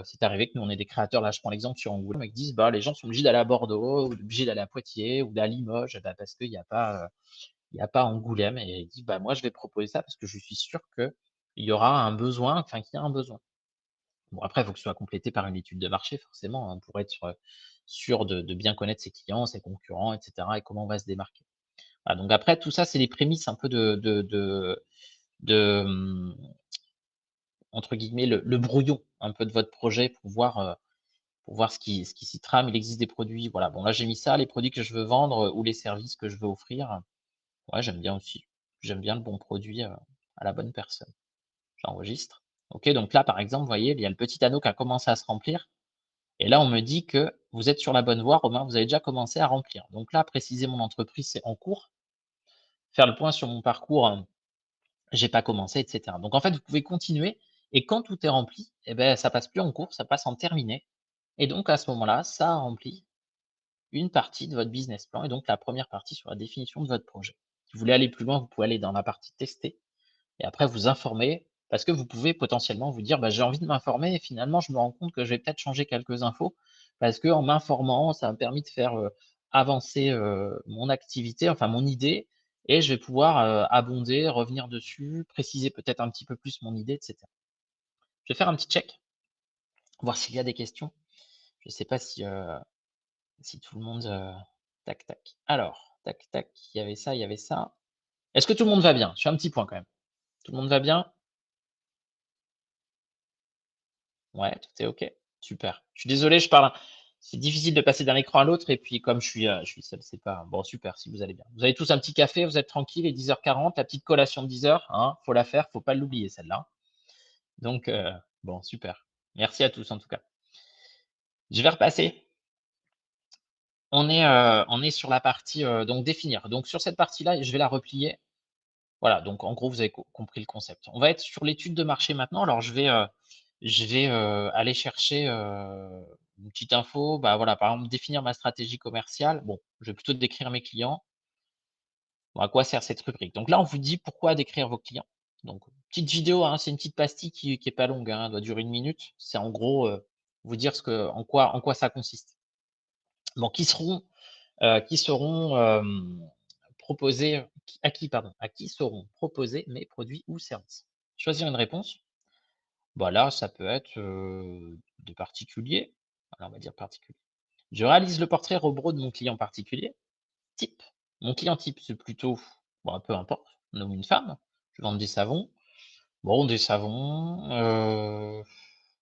Speaker 1: c'est arrivé que nous, on est des créateurs, là, je prends l'exemple sur Angoulême, et qu'ils disent: «Bah, les gens sont obligés d'aller à Bordeaux ou obligés d'aller à Poitiers ou d'aller à Limoges, bah, parce qu'il y a pas, il y a pas Angoulême» et il dit: «Bah, moi, je vais proposer ça parce que je suis sûr qu'il y aura un besoin, enfin, qu'il y a un besoin». Bon, après, il faut que ce soit complété par une étude de marché forcément, hein, pour être, sûr de bien connaître ses clients, ses concurrents et cetera et comment on va se démarquer. Voilà, donc après tout ça, c'est les prémices un peu de, entre guillemets, «le brouillon» un peu de votre projet pour voir ce qui s'y trame. Il existe des produits, voilà, bon là j'ai mis ça, les produits que je veux vendre, ou les services que je veux offrir. Ouais, j'aime bien aussi. J'aime bien le bon produit, à la bonne personne. J'enregistre. OK, donc là, par exemple, vous voyez, il y a le petit anneau qui a commencé à se remplir et là, on me dit que vous êtes sur la bonne voie, Romain, vous avez déjà commencé à remplir. Donc là, préciser mon entreprise, c'est en cours. Faire le point sur mon parcours, j'ai pas commencé et cetera. Donc en fait, vous pouvez continuer et quand tout est rempli et beh, ça passe plus en cours, ça passe en terminé et donc à ce moment-là, ça remplit une partie de votre business plan et donc la première partie sur la définition de votre projet. Si vous voulez aller plus loin, vous pouvez aller dans la partie tester et après vous informer parce que vous pouvez potentiellement vous dire: «Bah, j'ai envie de m'informer et finalement je me rends compte que je vais peut-être changer quelques infos parce qu'en m'informant, ça m'a permis de faire, avancer, mon activité, enfin mon idée et je vais pouvoir, abonder, revenir dessus, préciser peut-être un petit peu plus mon idée et cetera». Je vais faire un petit check, voir s'il y a des questions. Je ne sais pas si, si tout le monde, tac, tac. Alors, tac, tac, il y avait ça, il y avait ça. Est-ce que tout le monde va bien? Je fais un petit point quand même. Tout le monde va bien? Ouais, tout est OK? Super. Je suis désolé, je parle c'est difficile de passer d'un écran à l'autre et puis comme je suis seul, c'est pas bon super si vous allez bien. Vous avez tous un petit café, vous êtes tranquilles, il est 10:40, la petite collation de 10:00, hein, faut la faire, faut pas l'oublier celle-là. Donc bon super. Merci à tous en tout cas. Je vais repasser. On est sur la partie, donc définir. Donc sur cette partie-là, je vais la replier. Voilà, donc en gros, vous avez compris le concept. On va être sur l'étude de marché maintenant. Alors je vais, aller chercher, une petite info, bah, voilà, par exemple, définir ma stratégie commerciale. Bon, je vais plutôt décrire mes clients. Bon, à quoi sert cette rubrique? Donc là, on vous dit pourquoi décrire vos clients. Donc petite vidéo, hein, c'est une petite pastille qui est pas longue, hein, elle doit durer 1 minute. C'est en gros, vous dire en quoi ça consiste. Bon, qui seront, proposés à qui pardon, à qui seront proposés mes produits ou services? Choisir une réponse, bah, là, ça peut être, des particuliers, alors on va dire particulier. Je réalise le portrait robot de mon client particulier. Type, mon client type, c'est plutôt, bah, peu importe, un homme ou une femme. Je vends des savons. Bon, des savons,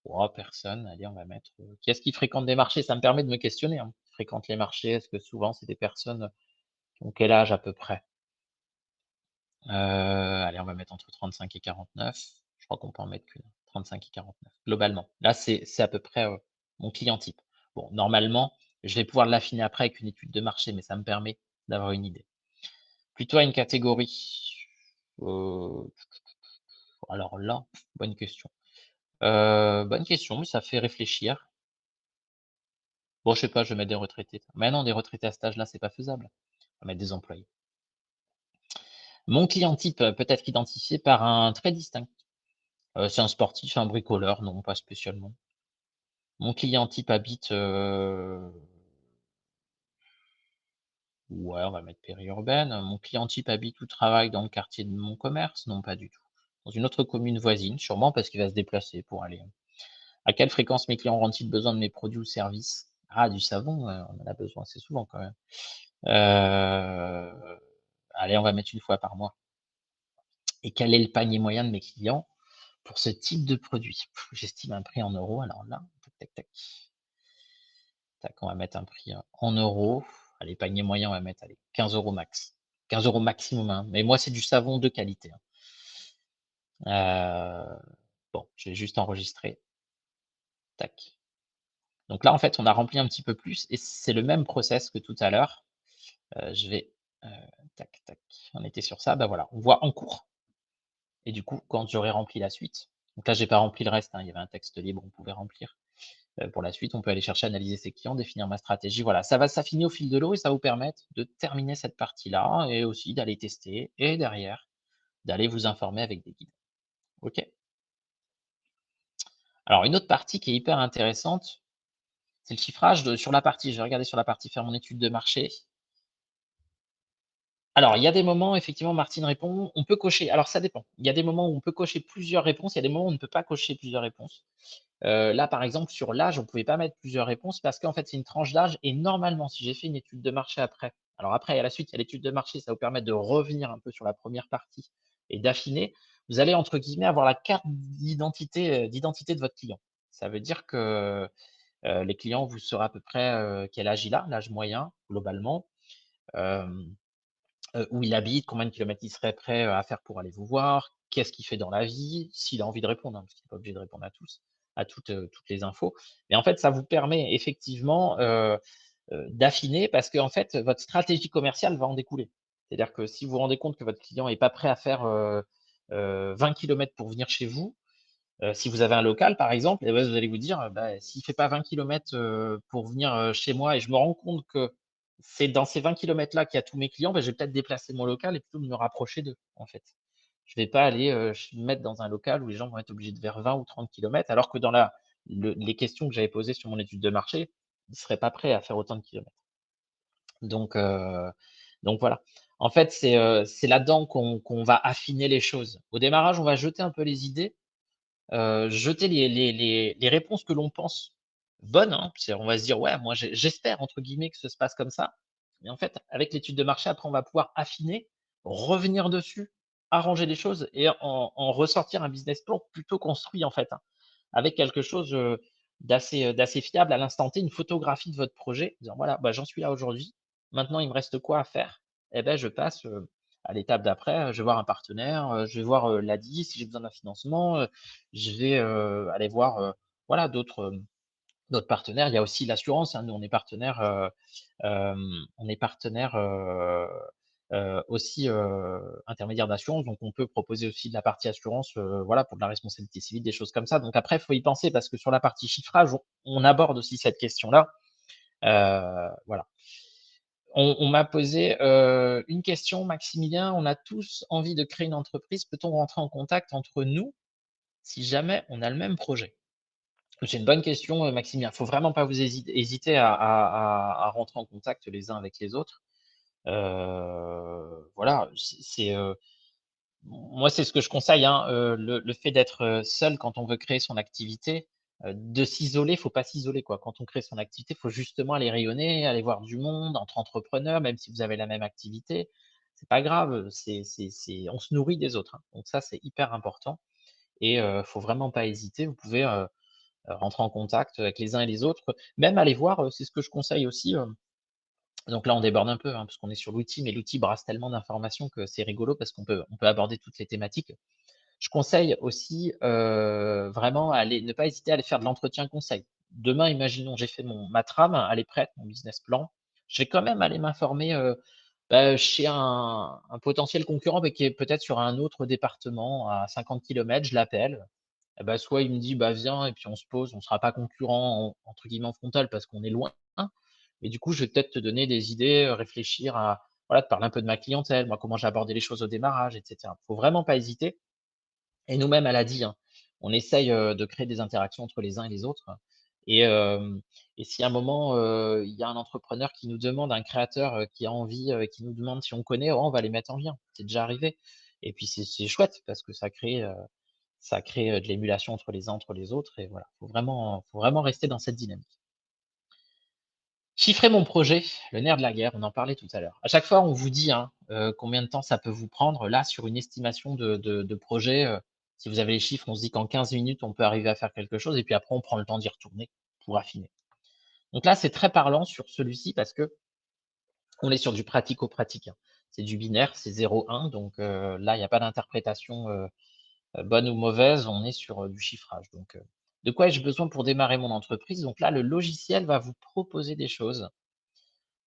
Speaker 1: oh, personne, allez, on va mettre, qui est-ce qui fréquente des marchés? Ça me permet de me questionner, hein. Qui fréquente les marchés? Est-ce que souvent c'est des personnes qui ont quel âge à peu près? Allez, on va mettre entre 35 et 49. Je crois qu'on peut en mettre qu'une, 35 et 49, globalement. Là, c'est à peu près, mon client type. Bon, normalement, je vais pouvoir l'affiner après avec une étude de marché, mais ça me permet d'avoir une idée. Plutôt à une catégorie, heu, alors là, bonne question. Bonne question, mais ça fait réfléchir. Bon, je sais pas, je vais mettre des retraités. Mais non, des retraités à cet âge-là, c'est pas faisable. On va mettre des employés. Mon client type peut être identifié par un trait distinct. C'est un sportif, un bricoleur? Non, pas spécialement. Mon client type habite, ouais, on va mettre périurbaine. Mon client type habite ou travaille dans le quartier de mon commerce? Non, pas du tout. Dans une autre commune voisine, sûrement parce qu'il va se déplacer pour aller. À quelle fréquence mes clients auront-ils besoin de mes produits ou services? Ah, du savon, on en a besoin assez souvent quand même. Heu, allez, on va mettre une fois par mois. Et quel est le panier moyen de mes clients pour ce type de produit? J'estime un prix en euros, alors là, tac, tac, tac, tac, on va mettre un prix, en euros. Allez, panier moyen, on va mettre, allez, 15 € max. 15 € maximum, hein, mais moi, c'est du savon de qualité, hein. Bon, je vais juste enregistrer. Tac. Donc là, en fait, on a rempli un petit peu plus et c'est le même process que tout à l'heure. Je vais, heu, tac, tac, on était sur ça, bah, voilà, on voit en cours et du coup, quand j'aurai rempli la suite, donc là, j'ai pas rempli le reste, hein, il y avait un texte libre, on pouvait remplir. Pour la suite, on peut aller chercher, analyser ses clients, définir ma stratégie. Voilà, ça va s'affiner au fil de l'eau et ça va vous permettre de terminer cette partie-là et aussi d'aller tester et derrière, d'aller vous informer avec des guides. OK? Alors une autre partie qui est hyper intéressante, c'est le chiffrage sur la partie, je vais regarder sur la partie faire mon étude de marché. Alors, il y a des moments, effectivement, Martine répond, on peut cocher. Alors, ça dépend. Il y a des moments où on peut cocher plusieurs réponses, il y a des moments où on ne peut pas cocher plusieurs réponses. Là, par exemple, sur l'âge, on ne pouvait pas mettre plusieurs réponses parce qu'en fait, c'est une tranche d'âge et normalement, si j'ai fait une étude de marché après, alors après, à la suite, il y a l'étude de marché, ça va vous permettre de revenir un peu sur la première partie et d'affiner. Vous allez, entre guillemets, avoir la carte d'identité de votre client. Ça veut dire que les clients, vous saurez à peu près quel âge il a, l'âge moyen, globalement. Hem Où il habite, combien de kilomètres il serait prêt, à faire pour aller vous voir, qu'est-ce qu'il fait dans la vie, s'il a envie de répondre, hein, parce qu'il n'est pas obligé de répondre à tous, à toutes les infos. Mais en fait, ça vous permet effectivement, d'affiner parce qu'en fait, votre stratégie commerciale va en découler. C'est-à-dire que si vous vous rendez compte que votre client est pas prêt à faire, 20 kilomètres pour venir chez vous, si vous avez un local par exemple et bah, vous allez vous dire, bah, s'il fait pas 20 kilomètres, pour venir, chez moi et je me rends compte que c'est dans ces 20 kilomètres là qu'il y a tous mes clients, bah, je vais peut-être déplacer mon local et plutôt me rapprocher d'eux, en fait. Je vais pas aller, me mettre dans un local où les gens vont être obligés de faire 20 ou 30 kilomètres alors que dans les questions que j'avais posées sur mon étude de marché, ils seraient pas prêts à faire autant de kilomètres. Donc heu, donc voilà. En fait, c'est là-dedans qu'on va affiner les choses. Au démarrage, on va jeter un peu les idées, jeter les réponses que l'on pense bonnes, hein. C'est on va se dire: «Ouais, moi j'espère entre guillemets que ça se passe comme ça». Mais en fait, avec l'étude de marché, après on va pouvoir affiner, revenir dessus, arranger les choses et en ressortir un business plan plutôt construit en fait, hein. Avec quelque chose, d'assez fiable à l'instant T, une photographie de votre projet, disant: «Voilà, bah, j'en suis là aujourd'hui, maintenant il me reste quoi à faire?» Et beh, je passe, à l'étape d'après, je vais voir un partenaire, je vais voir, l'ADI si j'ai besoin d'un financement, je vais, aller voir, voilà d'autres partenaires. Il y a aussi l'assurance, hein. Nous, on est partenaire, aussi, intermédiaire d'assurance, donc on peut proposer aussi de la partie assurance, voilà, pour de la responsabilité civile, des choses comme ça. Donc après, il faut y penser parce que sur la partie chiffrage, on aborde aussi cette question-là. Voilà. On m'a posé, une question, Maximilien: «On a tous envie de créer une entreprise. Peut-on rentrer en contact entre nous si jamais on a le même projet?» C'est une bonne question, Maximilien. Il faut vraiment pas vous hésiter à rentrer en contact les uns avec les autres. Voilà, moi, c'est ce que je conseille, hein, le fait d'être, seul quand on veut créer son activité, de s'isoler, faut pas s'isoler, quoi. Quand on crée son activité, il faut justement aller rayonner, aller voir du monde entre entrepreneurs, même si vous avez la même activité. C'est pas grave, c'est on se nourrit des autres, hein, donc ça, c'est hyper important et faut vraiment pas hésiter. Vous pouvez, rentrer en contact avec les uns et les autres, même aller voir, c'est ce que je conseille aussi, donc là on déborde un peu, hein, parce qu'on est sur l'outil, mais l'outil brasse tellement d'informations que c'est rigolo parce qu'on peut aborder toutes les thématiques. Je conseille aussi, vraiment aller ne pas hésiter à aller faire de l'entretien conseil. Demain, imaginons, j'ai fait ma trame, elle est prête, mon business plan. Je vais quand même aller m'informer, chez un potentiel concurrent, mais qui est peut-être sur un autre département à 50 kilomètres. Je l'appelle, et bah, soit il me dit: «Bah, viens» et puis on se pose, on sera pas concurrents entre guillemets «en frontal» parce qu'on est loin, et du coup, je vais peut-être te donner des idées, réfléchir à voilà, te parler un peu de ma clientèle, moi, comment j'ai abordé les choses au démarrage et cetera. Faut vraiment pas hésiter, et nous-mêmes, elle a dit, hein, on essaye, de créer des interactions entre les uns et les autres, et si à un moment, il y a un entrepreneur qui nous demande, un créateur, qui a envie, qui nous demande si on connaît, oh, on va les mettre en lien. C'est déjà arrivé, et puis c'est chouette parce que ça crée, de l'émulation entre les uns, entre les autres, et voilà. Faut vraiment rester dans cette dynamique. Chiffrer mon projet, le nerf de la guerre, on en parlait tout à l'heure. À chaque fois, on vous dit, hein, combien de temps ça peut vous prendre. Là, sur une estimation de projet, si vous avez les chiffres, on se dit qu'en 15 minutes, on peut arriver à faire quelque chose, et puis après, on prend le temps d'y retourner pour affiner. Donc là, c'est très parlant sur celui-ci parce que on est sur du pratico-pratique, hein. C'est du binaire, c'est 0-1, donc là, il y a pas d'interprétation, bonne ou mauvaise, on est sur, du chiffrage. Donc de quoi ai-je besoin pour démarrer mon entreprise? Donc là, le logiciel va vous proposer des choses.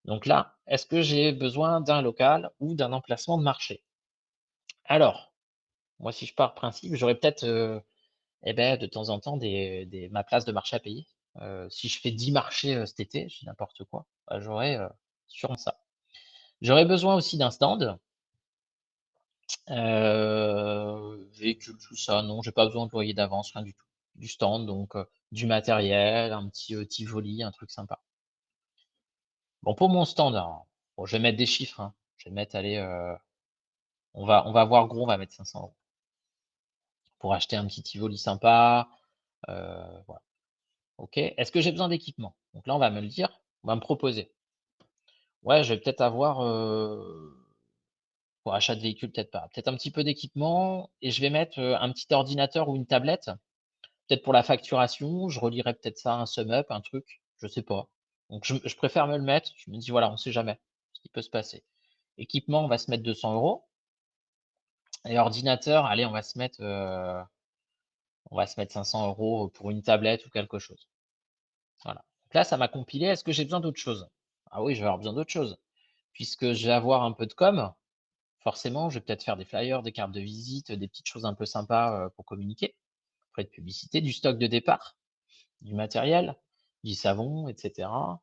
Speaker 1: Donc là, est-ce que j'ai besoin d'un local ou d'un emplacement de marché? Alors, moi, si je pars principe, j'aurais peut-être, de temps en temps ma place de marché à payer. Si je fais 10 marchés, cet été, je dis n'importe quoi, bah, j'aurais, sûrement ça. J'aurais besoin aussi d'un stand, véhicule, tout ça, non, j'ai pas besoin de loyer d'avance, rien du tout. Du stand, donc du matériel, un petit, Tivoli, un truc sympa. Bon, pour mon stand, alors, bon, je vais mettre des chiffres, hein. Je vais mettre, allez, on va voir gros, on va mettre 500 € pour acheter un petit Tivoli sympa, voilà. OK. Est-ce que j'ai besoin d'équipement? Donc là, on va me le dire, on va me proposer. Ouais, je vais peut-être avoir, pour achat de véhicule, peut-être pas. Peut-être un petit peu d'équipement, et je vais mettre, un petit ordinateur ou une tablette, peut-être pour la facturation. Je relierai peut-être ça à un SumUp, un truc, je sais pas. Donc je préfère me le mettre. Je me dis: «Voilà, on sait jamais ce qui peut se passer». Équipement, on va se mettre 200 €, et ordinateur, allez, on va se mettre 500 € pour une tablette ou quelque chose. Voilà. Donc là, ça m'a compilé. Est-ce que j'ai besoin d'autre chose? Ah oui, je vais avoir besoin d'autre chose. Puisque je vais avoir un peu de com, forcément, je vais peut-être faire des flyers, des cartes de visite, des petites choses un peu sympas, pour communiquer, après de publicité, du stock de départ, du matériel, du savon et cetera.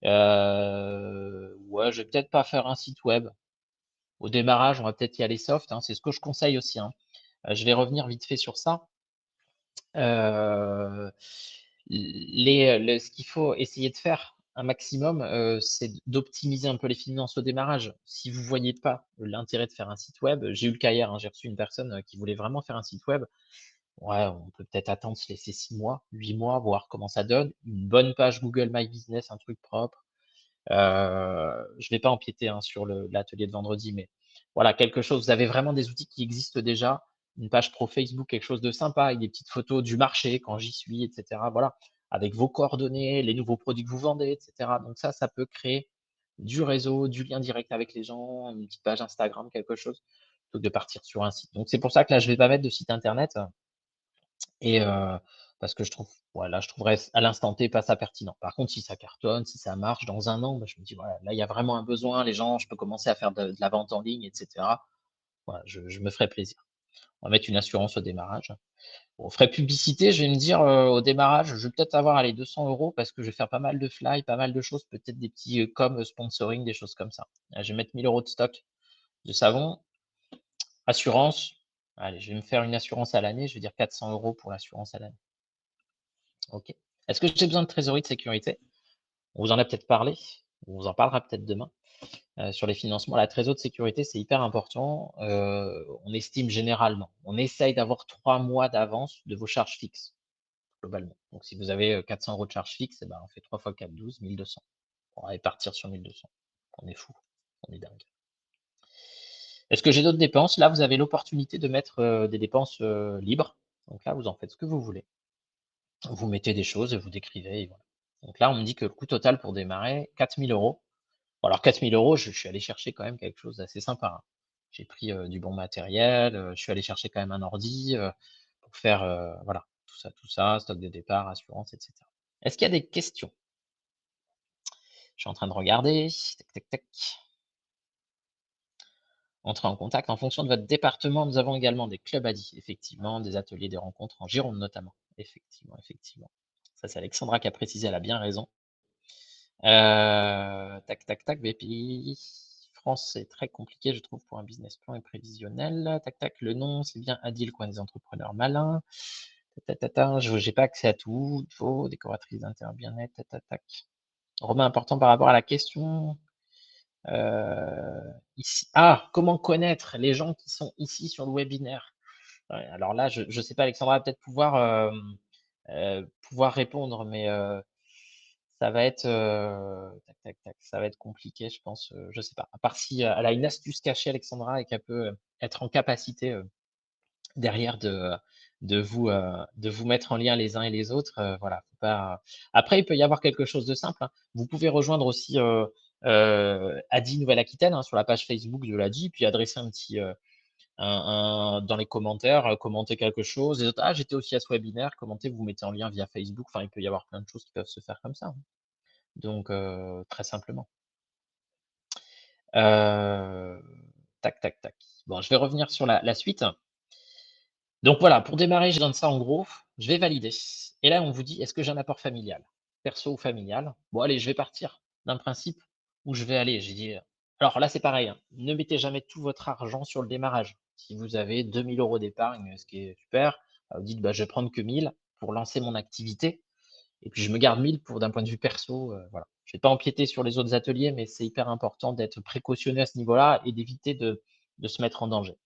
Speaker 1: Ouais, je vais peut-être pas faire un site web. Au démarrage, on va peut-être y aller soft, hein, c'est ce que je conseille aussi, hein. Je vais revenir vite fait sur ça. Heu, ce qu'il faut essayer de faire un maximum, c'est d'optimiser un peu les finances au démarrage. Si vous voyez pas l'intérêt de faire un site web, j'ai eu le cas hier, hein, j'ai reçu une personne, qui voulait vraiment faire un site web. Ouais, on peut peut-être attendre, se laisser 6 mois, 8 mois, voir comment ça donne. Une bonne page Google My Business, un truc propre. Je vais pas empiéter, hein, sur l'atelier de vendredi, mais voilà, quelque chose, vous avez vraiment des outils qui existent déjà, une page pro Facebook, quelque chose de sympa avec des petites photos du marché quand j'y suis et cetera, voilà, avec vos coordonnées, les nouveaux produits que vous vendez et cetera. Donc ça peut créer du réseau, du lien direct avec les gens, une petite page Instagram, quelque chose, plutôt que de partir sur un site. Donc c'est pour ça que là, je vais pas mettre de site internet, et parce que je trouve, voilà, je trouverais à l'instant T pas ça pertinent. Par contre, si ça cartonne, si ça marche dans un an, bah, je me dis: «Voilà, là, il y a vraiment un besoin, les gens, je peux commencer à faire de la vente en ligne et cetera». Voilà, je me ferai plaisir. On va mettre une assurance au démarrage. Bon, frais publicité, je vais me dire, au démarrage, je vais peut-être avoir, allez, 200 € parce que je vais faire pas mal de fly, pas mal de choses, peut-être des petits, sponsoring, des choses comme ça. Je vais mettre 1 000 € de stock de savon. Assurance, allez, je vais me faire une assurance à l'année, je vais dire 400 € pour l'assurance à l'année. OK. Est-ce que j'ai besoin de trésorerie de sécurité? On vous en a peut-être parlé, on vous en parlera peut-être demain, sur les financements. La trésorerie de sécurité, c'est hyper important. On estime généralement, on essaye d'avoir 3 mois d'avance de vos charges fixes, globalement. Donc si vous avez, 400 € de charges fixes, et ben, on fait 3 fois 4, 12, 1 200. On va partir sur 1 200. On est fou, on est dingue. Est-ce que j'ai d'autres dépenses? Là, vous avez l'opportunité de mettre, des dépenses, libres. Donc là, vous en faites ce que vous voulez. Vous mettez des choses et vous décrivez et voilà. Donc là, on me dit que le coût total pour démarrer, 4 000 €. Bon alors 4 000 €, je suis allé chercher quand même quelque chose d'assez sympa, hein. J'ai pris, du bon matériel, je suis allé chercher quand même un ordi, pour faire, voilà, tout ça, stock de départ, assurance et cetera. Est-ce qu'il y a des questions? Je suis en train de regarder. Tac, tac, tac. Entrer en contact. En fonction de votre département, nous avons également des clubs ADI, effectivement, des ateliers, des rencontres en Gironde notamment. Effectivement, effectivement. Ça, c'est Alexandra qui a précisé, elle a bien raison. Tac, tac, tac, BPI France, c'est très compliqué, je trouve, pour un business plan et prévisionnel. Tac, tac, le nom, c'est bien Adil, coin des entrepreneurs malins. Tac, tac, tac, je j'ai pas accès à tout. Il faut décoratrice d'intérieur bien-être. Tac, tac, tac. Romain, important par rapport à la question. Ici. Ah, comment connaître les gens qui sont ici sur le webinaire? Ouais, alors là, je ne sais pas, Alexandra va peut-être pouvoir répondre, mais ça va être tac, tac, tac, ça va être compliqué, je pense. Je sais pas. À part si elle a une astuce cachée, Alexandra, et qu'elle peut être en capacité derrière de vous mettre en lien les uns et les autres. Voilà. Faut pas... Après, il peut y avoir quelque chose de simple, hein. Vous pouvez rejoindre aussi Adi Nouvelle-Aquitaine, hein, sur la page Facebook de l'Adi, puis adresser un petit dans les commentaires, commenter quelque chose. Et ah, j'étais aussi à ce webinaire, commentez, vous mettez en lien via Facebook. Enfin, il peut y avoir plein de choses qui peuvent se faire comme ça, hein. Donc, très simplement. Euh, tac, tac, tac. Bon, je vais revenir sur la suite. Donc voilà, pour démarrer, je donne ça en gros, je vais valider. Et là, on vous dit, est-ce que j'ai un apport familial? Perso ou familial? Bon, allez, je vais partir d'un principe où je vais aller. J'ai dit, alors là, c'est pareil, hein, ne mettez jamais tout votre argent sur le démarrage. Si vous avez 2 000 € d'épargne, ce qui est super, vous dites, bah, je vais prendre que 1 000 pour lancer mon activité. Et puis, je me garde 1 000 pour d'un point de vue perso, voilà. Je vais pas empiéter sur les autres ateliers, mais c'est hyper important d'être précautionneux à ce niveau-là et d'éviter de se mettre en danger.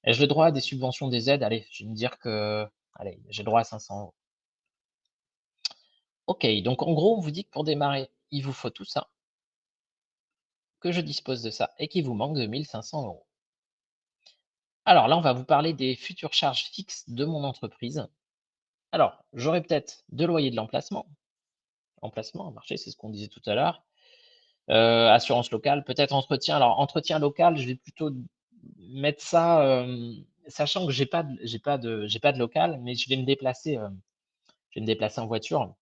Speaker 1: Ai-je le droit à des subventions, des aides? Allez, je vais me dire que, allez, j'ai le droit à 500 €. OK, donc en gros, on vous dit que pour démarrer, il vous faut tout ça, que je dispose de ça et qu'il vous manque 2 500 €. Alors là, on va vous parler des futures charges fixes de mon entreprise. Alors, j'aurai peut-être de loyer de l'emplacement. Emplacement, marché, c'est ce qu'on disait tout à l'heure. Assurance locale, peut-être entretien. Alors, entretien local, je vais plutôt mettre ça, sachant que j'ai pas de local, mais je vais me déplacer, en voiture.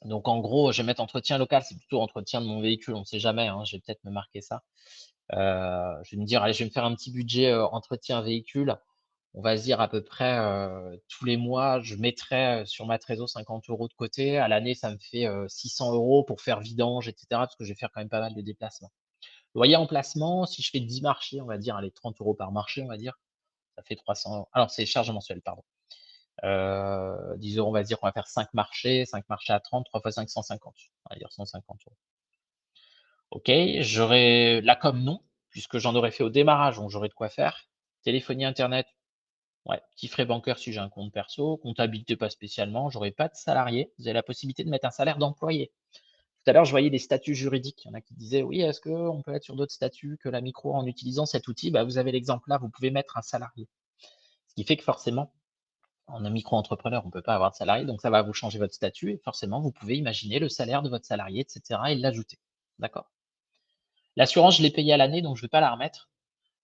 Speaker 1: Donc en gros, je vais mettre entretien local, c'est plutôt entretien de mon véhicule, on ne sait jamais, hein, je vais peut-être me marquer ça. Je vais me dire: «Allez, je vais me faire un petit budget, entretien véhicule». On va se dire à peu près, tous les mois, je mettrai, sur ma trésor 50 € de côté. À l'année, ça me fait, 600 € pour faire vidange et cetera, parce que je vais faire quand même pas mal de déplacements. Loyer emplacement, si je fais 10 marchés, on va dire, allez, 30 € par marché, on va dire, ça fait 300 €. Alors c'est charges mensuelles, pardon. 10 €, on va dire qu'on va faire 5 marchés à 30, 3 fois 5, 150. On va dire 150 €. OK, j'aurai la com, non, puisque j'en aurais fait au démarrage, donc j'aurai de quoi faire. Téléphonie, internet, ouais, petit frais bancaire si j'ai un compte perso. Comptabilité, pas spécialement. J'aurai pas de salarié. Vous avez la possibilité de mettre un salaire d'employé. Tout à l'heure, je voyais des statuts juridiques. Il y en a qui disaient: «Oui, est-ce qu'on peut être sur d'autres statuts que la micro en utilisant cet outil?» Bah, vous avez l'exemple là, vous pouvez mettre un salarié. Ce qui fait que forcément, en un micro-entrepreneur, on ne peut pas avoir de salarié, donc ça va vous changer votre statut et forcément, vous pouvez imaginer le salaire de votre salarié et cetera et l'ajouter. D'accord? L'assurance, je l'ai payée à l'année, donc je ne vais pas la remettre.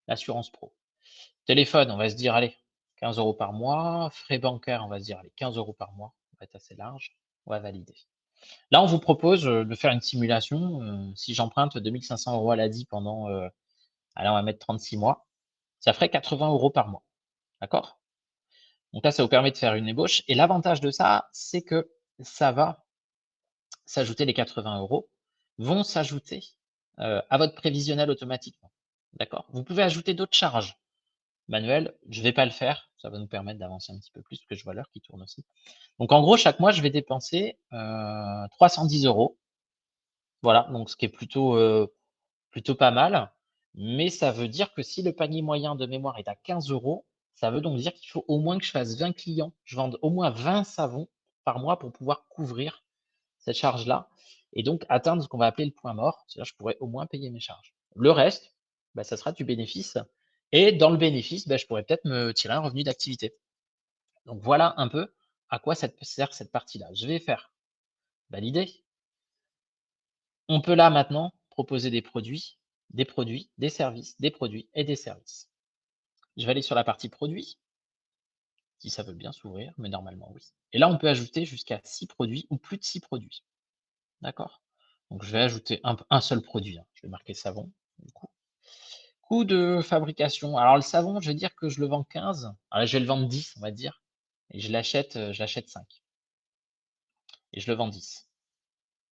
Speaker 1: L'assurance pro. Téléphone, on va se dire, allez, 15 € par mois. Frais bancaires, on va se dire, allez, 15 € par mois. On va être assez large. On va valider. Là, on vous propose de faire une simulation. Si j'emprunte 2 500 € à l'ADI pendant, allez, on va mettre 36 mois, ça ferait 80 € par mois. D'accord? Donc là, ça vous permet de faire une ébauche. Et l'avantage de ça, c'est que ça va s'ajouter, les 80 € vont s'ajouter à votre prévisionnel automatiquement. D'accord? Vous pouvez ajouter d'autres charges manuelles. Je ne vais pas le faire. Ça va nous permettre d'avancer un petit peu plus, parce que je vois l'heure qui tourne aussi. Donc en gros, chaque mois, je vais dépenser 310 €. Voilà, donc ce qui est plutôt pas mal. Mais ça veut dire que si le panier moyen de mémoire est à 15 €, ça veut donc dire qu'il faut au moins que je fasse 20 clients. Je vende au moins 20 savons par mois pour pouvoir couvrir cette charge-là et donc atteindre ce qu'on va appeler le point mort. C'est-à-dire je pourrais au moins payer mes charges. Le reste, bah, ça sera du bénéfice et dans le bénéfice, bah, je pourrais peut-être me tirer un revenu d'activité. Donc voilà un peu à quoi ça sert cette partie-là. Je vais faire valider. On peut là maintenant proposer des produits, des services, des produits et des services. Je vais aller sur la partie produits, si ça veut bien s'ouvrir, mais normalement oui. Et là, on peut ajouter jusqu'à 6 produits ou plus de 6 produits. D'accord? Donc je vais ajouter un seul produit, hein. Je vais marquer savon, du coup. Coût de fabrication. Alors le savon, je vais dire que je le vends 15. Alors là, je vais le vendre 10, on va dire. Et je l'achète 5. Et je le vends 10.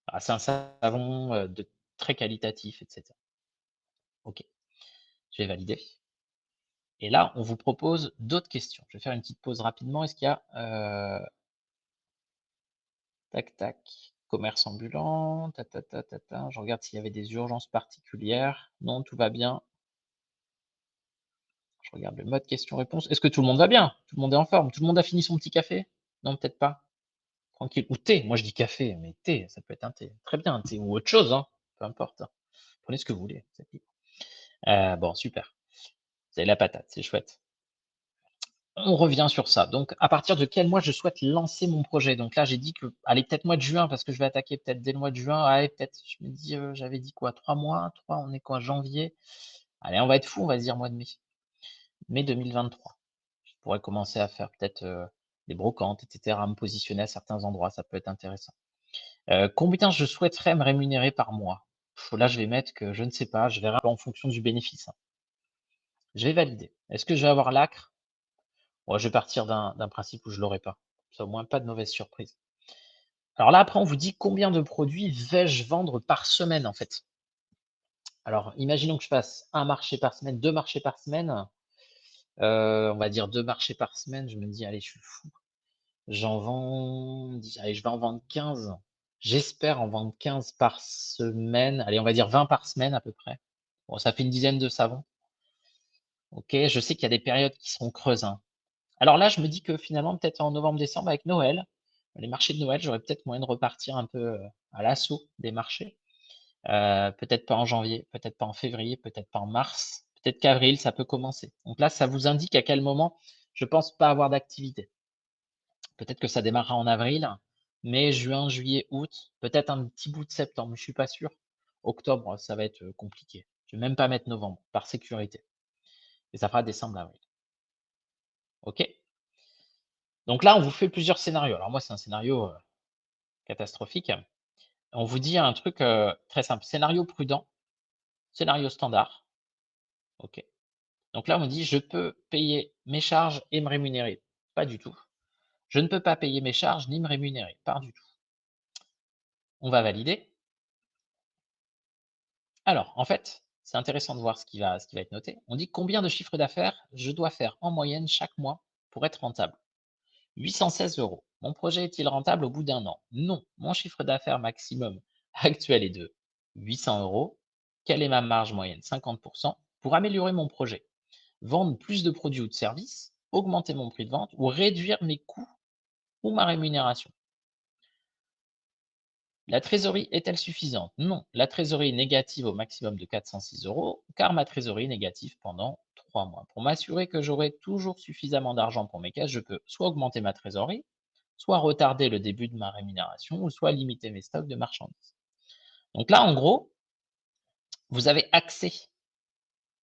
Speaker 1: Ah, c'est un savon de très qualitatif, etc. OK, je vais valider. Et là, on vous propose d'autres questions. Je vais faire une petite pause rapidement. Est-ce qu'il y a tac tac, commerce ambulant, ta ta ta ta ta. Je regarde s'il y avait des urgences particulières. Non, tout va bien. Je regarde le mode question-réponse. Est-ce que tout le monde va bien? Tout le monde est en forme? Tout le monde a fini son petit café? Non, peut-être pas. Tranquille. Ou thé. Moi, je dis café, mais thé, ça peut être un thé. Très bien, un thé ou autre chose, hein. Peu importe, hein. Prenez ce que vous voulez, vous êtes libre. Bon, super. Vous avez la patate, c'est chouette. On revient sur ça. Donc, à partir de quel mois je souhaite lancer mon projet? Donc là, j'ai dit que, allez, peut-être mois de juin, parce que je vais attaquer peut-être dès le mois de juin. Allez, peut-être, je me dis, j'avais dit quoi? 3 mois? 3, on est quoi? Janvier? Allez, on va être fou, on va se dire mois de mai. Mai 2023. Je pourrais commencer à faire peut-être des brocantes, etc., à me positionner à certains endroits, ça peut être intéressant. Combien je souhaiterais me rémunérer par mois? Là, je vais mettre que je ne sais pas, je verrai en fonction du bénéfice, hein. Je vais valider. Est-ce que je vais avoir l'acre? Ouais, je vais partir d'un principe où je l'aurai pas. Ça, au moins, pas de mauvaise surprise. Alors là, après, on vous dit combien de produits vais-je vendre par semaine, en fait. Alors, imaginons que je fasse un marché par semaine, 2 marchés par semaine. On va dire 2 marchés par semaine. Je me dis: «Allez, je suis fou, j'en vends allez, je vais en vendre 15. J'espère en vendre 15 par semaine. Allez, on va dire 20 par semaine à peu près. Bon, ça fait une dizaine de savons. OK, je sais qu'il y a des périodes qui seront creuses, hein. Alors là, je me dis que finalement, peut-être en novembre-décembre avec Noël, les marchés de Noël, j'aurais peut-être moyen de repartir un peu, à l'assaut des marchés. Peut-être pas en janvier, peut-être pas en février, peut-être pas en mars, peut-être qu'avril, ça peut commencer. Donc là, ça vous indique à quel moment je pense pas avoir d'activité. Peut-être que ça démarrera en avril, mai, juin, juillet, août, peut-être un petit bout de septembre, mais je suis pas sûr. Octobre, ça va être, compliqué. Je vais même pas mettre novembre, par sécurité, et ça fera décembre, avril. OK? Donc là, on vous fait plusieurs scénarios. Alors moi, c'est un scénario, catastrophique. On vous dit un truc, très simple: scénario prudent, scénario standard. OK. Donc là, on me dit: «Je peux payer mes charges et me rémunérer». Pas du tout. Je ne peux pas payer mes charges ni me rémunérer. Pas du tout. On va valider. Alors, en fait, c'est intéressant de voir ce qui va être noté. On dit: «Combien de chiffre d'affaires je dois faire en moyenne chaque mois pour être rentable?» 816 €. Mon projet est-il rentable au bout d'un an? Non. Mon chiffre d'affaires maximum actuel est de 800 €. Quelle est ma marge moyenne? 50. Pour améliorer mon projet, vendre plus de produits ou de services, augmenter mon prix de vente ou réduire mes coûts ou ma rémunération. La trésorerie est-elle suffisante? Non. La trésorerie est négative au maximum de 406 €, car ma trésorerie est négative pendant 3 mois. Pour m'assurer que j'aurai toujours suffisamment d'argent pour mes caisses, je peux soit augmenter ma trésorerie, soit retarder le début de ma rémunération, ou soit limiter mes stocks de marchandises. Donc là, en gros, vous avez accès.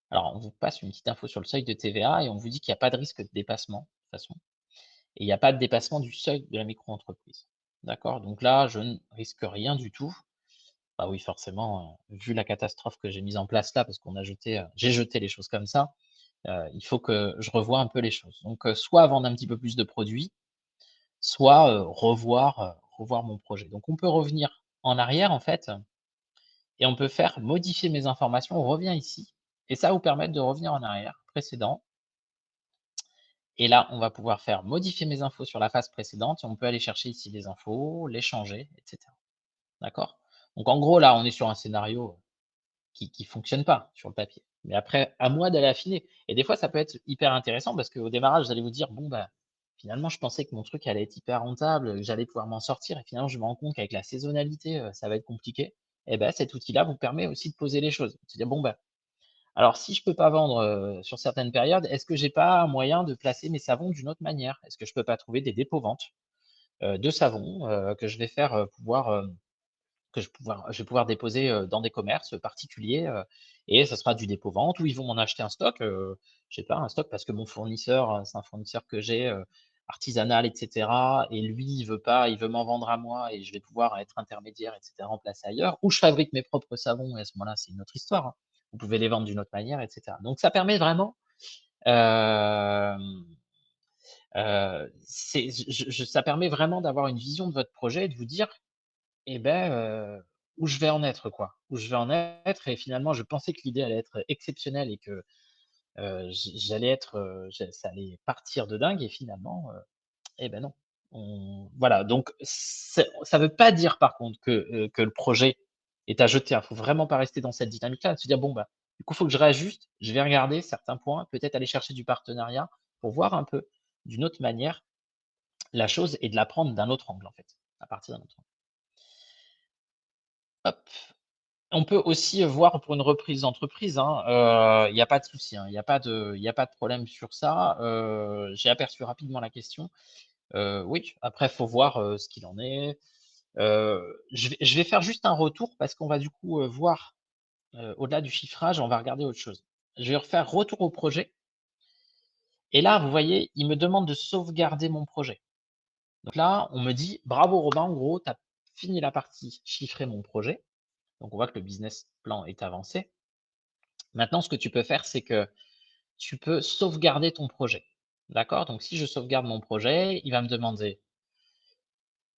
Speaker 1: Alors, on vous passe une petite info sur le seuil de TVA et on vous dit qu'il n'y a pas de risque de dépassement, de toute façon. Et il n'y a pas de dépassement du seuil de la micro-entreprise. D'accord? Donc là, je ne risque rien du tout. Bah oui, forcément, vu la catastrophe que j'ai mise en place là, parce qu'on a jeté, j'ai jeté les choses comme ça, il faut que je revoie un peu les choses. Donc, soit vendre un petit peu plus de produits, soit, revoir mon projet. Donc on peut revenir en arrière en fait, et on peut faire modifier mes informations. On revient ici et ça va vous permettre de revenir en arrière, précédent, et là, on va pouvoir faire modifier mes infos sur la phase précédente et on peut aller chercher ici les infos, les changer, et cetera. D'accord? Donc en gros, là, on est sur un scénario qui fonctionne pas sur le papier. Mais après, à moi d'aller affiner. Et des fois, ça peut être hyper intéressant parce qu'au démarrage, vous allez vous dire: «Bon, bah, finalement, je pensais que mon truc allait être hyper rentable, que j'allais pouvoir m'en sortir et finalement, je me rends compte qu'avec la saisonnalité, ça va être compliqué». Et ben, cet outil-là vous permet aussi de poser les choses. De se dire: «Bon, bah, Alors si je peux pas vendre, sur certaines périodes, est-ce que j'ai pas un moyen de placer mes savons d'une autre manière? Est-ce que je peux pas trouver des dépôts-ventes, de savons, que je vais faire, je vais pouvoir déposer, dans des commerces particuliers, et ça sera du dépôt-vente où ils vont m'en acheter un stock, je sais pas, un stock parce que mon fournisseur, c'est un fournisseur que j'ai, artisanal et cetera, et lui, il veut m'en vendre à moi et je vais pouvoir être intermédiaire et cetera, en placer ailleurs, ou je fabrique mes propres savons et à ce moment-là, c'est une autre histoire, hein. Vous pouvez les vendre d'une autre manière et cetera. Donc ça permet vraiment, hem, c'est je ça permet vraiment d'avoir une vision de votre projet et de vous dire: et ben, où je vais en être, quoi. Où je vais en être, et finalement, je pensais que l'idée allait être exceptionnelle et que, j'allais être, ça allait partir de dingue, et finalement, et ben non. Voilà, donc ça veut pas dire par contre que le projet est à jeter, hein. Faut vraiment pas rester dans cette dynamique-là, de se dire: «Bon, bah, du coup, faut que je réajuste, je vais regarder certains points, peut-être aller chercher du partenariat pour voir un peu d'une autre manière la chose et de la prendre d'un autre angle, en fait, à partir d'un autre angle». Hop. On peut aussi, voir pour une reprise d'entreprise, hein, il y a pas de souci, hein, il y a pas de problème sur ça, j'ai aperçu rapidement la question. Oui, après faut voir, ce qu'il en est. Je vais faire juste un retour parce qu'on va du coup, voir, au-delà du chiffrage, on va regarder autre chose. Je vais refaire retour au projet, et là, vous voyez, il me demande de sauvegarder mon projet. Donc là, on me dit: «Bravo Robin, en gros, tu as fini la partie chiffrer mon projet». Donc on voit que le business plan est avancé. Maintenant, ce que tu peux faire, c'est que tu peux sauvegarder ton projet. D'accord? Donc si je sauvegarde mon projet, il va me demander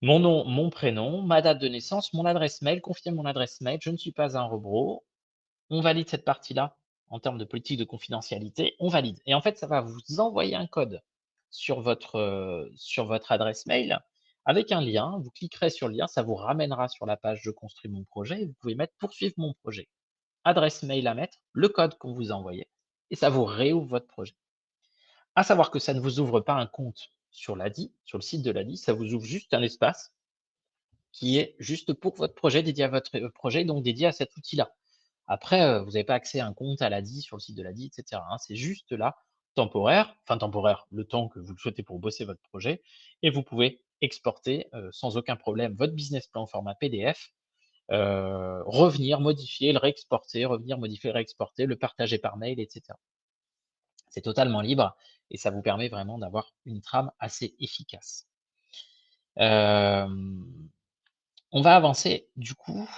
Speaker 1: mon nom, mon prénom, ma date de naissance, mon adresse mail, confier mon adresse mail, je ne suis pas un robot. On valide cette partie-là en termes de politique de confidentialité, on valide. Et en fait, ça va vous envoyer un code sur votre adresse mail avec un lien. Vous cliquerez sur le lien, ça vous ramènera sur la page «Je construis mon projet» et vous pouvez mettre «Poursuivre mon projet». Adresse mail à mettre, le code qu'on vous a envoyé, et ça vous réouvre votre projet. À savoir que ça ne vous ouvre pas un compte sur l'ADI, sur le site de l'ADI, ça vous ouvre juste un espace qui est juste pour votre projet, dédié à votre, projet, donc dédié à cet outil-là. Après, vous n'avez pas accès à un compte à l'ADI, sur le site de l'ADI et cetera, hein. C'est juste là, temporaire, enfin temporaire, le temps que vous le souhaitez pour bosser votre projet, et vous pouvez exporter, sans aucun problème votre business plan au format PDF, revenir, modifier, le réexporter, revenir, modifier, le réexporter, le partager par mail et cetera. C'est totalement libre et ça vous permet vraiment d'avoir une trame assez efficace. Hem, on va avancer du coup,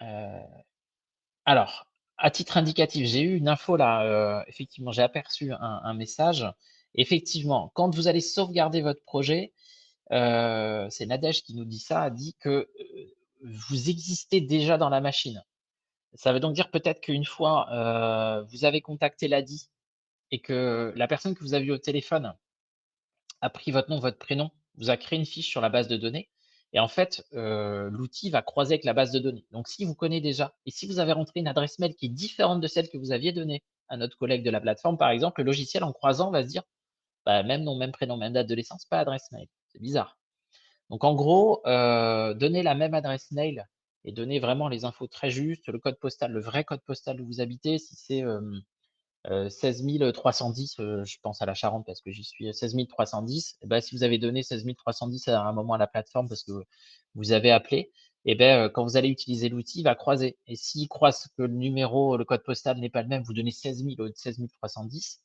Speaker 1: heu, alors, à titre indicatif, j'ai eu une info là, effectivement, j'ai aperçu un message. Effectivement, quand vous allez sauvegarder votre projet, c'est Nadège qui nous dit ça, elle dit que, vous existez déjà dans la machine. Ça veut donc dire peut-être qu'une fois, vous avez contacté l'ADI et que la personne que vous avez eue au téléphone a pris votre nom, votre prénom, vous a créé une fiche sur la base de données, et en fait, l'outil va croiser avec la base de données. Donc si vous connaissez déjà et si vous avez rentré une adresse mail qui est différente de celle que vous aviez donnée à notre collègue de la plateforme, par exemple, le logiciel en croisant va se dire: «Bah, même nom, même prénom, même date de naissance, pas adresse mail. C'est bizarre». Donc en gros, donnez la même adresse mail et donnez vraiment les infos très justes, le code postal, le vrai code postal où vous habitez. Si c'est, 16 310, je pense à la Charente parce que j'y suis, 16 310, et bah, si vous avez donné 16 310 à un moment à la plateforme parce que vous avez appelé, et beh, quand vous allez utiliser l'outil, il va croiser, et s'il croise que le numéro, le code postal n'est pas le même, vous donnez 16 000 au lieu de 16 310,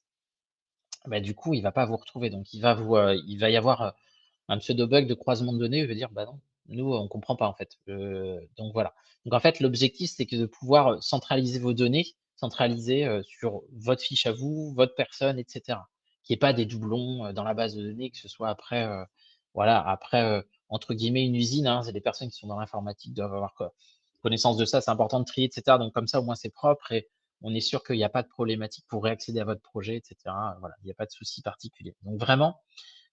Speaker 1: bah, du coup, il va pas vous retrouver. Donc il va y avoir, un pseudo bug de croisement de données, il veut dire: «Bah non, nous, on comprend pas en fait». Donc voilà. Donc en fait, l'objectif, c'est que de pouvoir, centraliser vos données, centraliser, sur votre fiche à vous, votre personne et cetera. Qu'il y ait pas des doublons, dans la base de données, que ce soit après, voilà, après, entre guillemets «une usine», hein. C'est des personnes qui sont dans l'informatique doivent avoir connaissance de ça. C'est important de trier et cetera. Donc comme ça, au moins, c'est propre et on est sûr qu'il y a pas de problématique pour réaccéder à votre projet et cetera. Voilà, il y a pas de souci particulier. Donc vraiment,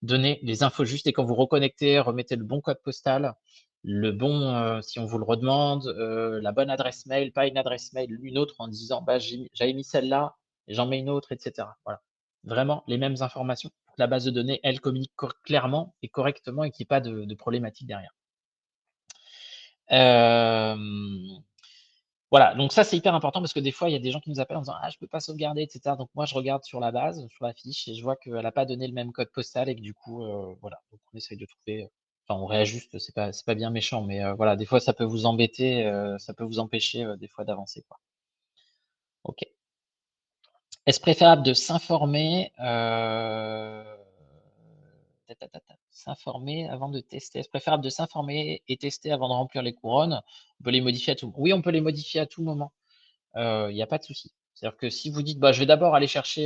Speaker 1: donnez les infos justes, et quand vous reconnectez, remettez le bon code postal, le bon, si on vous le redemande, la bonne adresse mail, pas une adresse mail, une autre en disant: «Bah, j'avais mis celle-là et j'en mets une autre» et cetera. Voilà. Vraiment les mêmes informations pour que la base de données, elle, communique clairement et correctement et qu'il y ait pas de problématique derrière. Hem Voilà, donc ça, c'est hyper important parce que des fois, il y a des gens qui nous appellent en disant: «Ah, je peux pas sauvegarder» et cetera. Donc moi, je regarde sur la base, sur la fiche et je vois qu'elle a pas donné le même code postal et que du coup, voilà, donc on essaye de trouver, enfin on réajuste, c'est pas bien méchant, mais voilà, des fois ça peut vous embêter, ça peut vous empêcher, des fois d'avancer, quoi. OK. Est-ce préférable de s'informer, s'informer avant de tester? Est-ce préférable de s'informer et tester avant de remplir les couronnes? On peut les modifier à tout oui, on peut les modifier à tout moment. Il y a pas de souci. C'est-à-dire que si vous dites: «Bah, je vais d'abord aller chercher,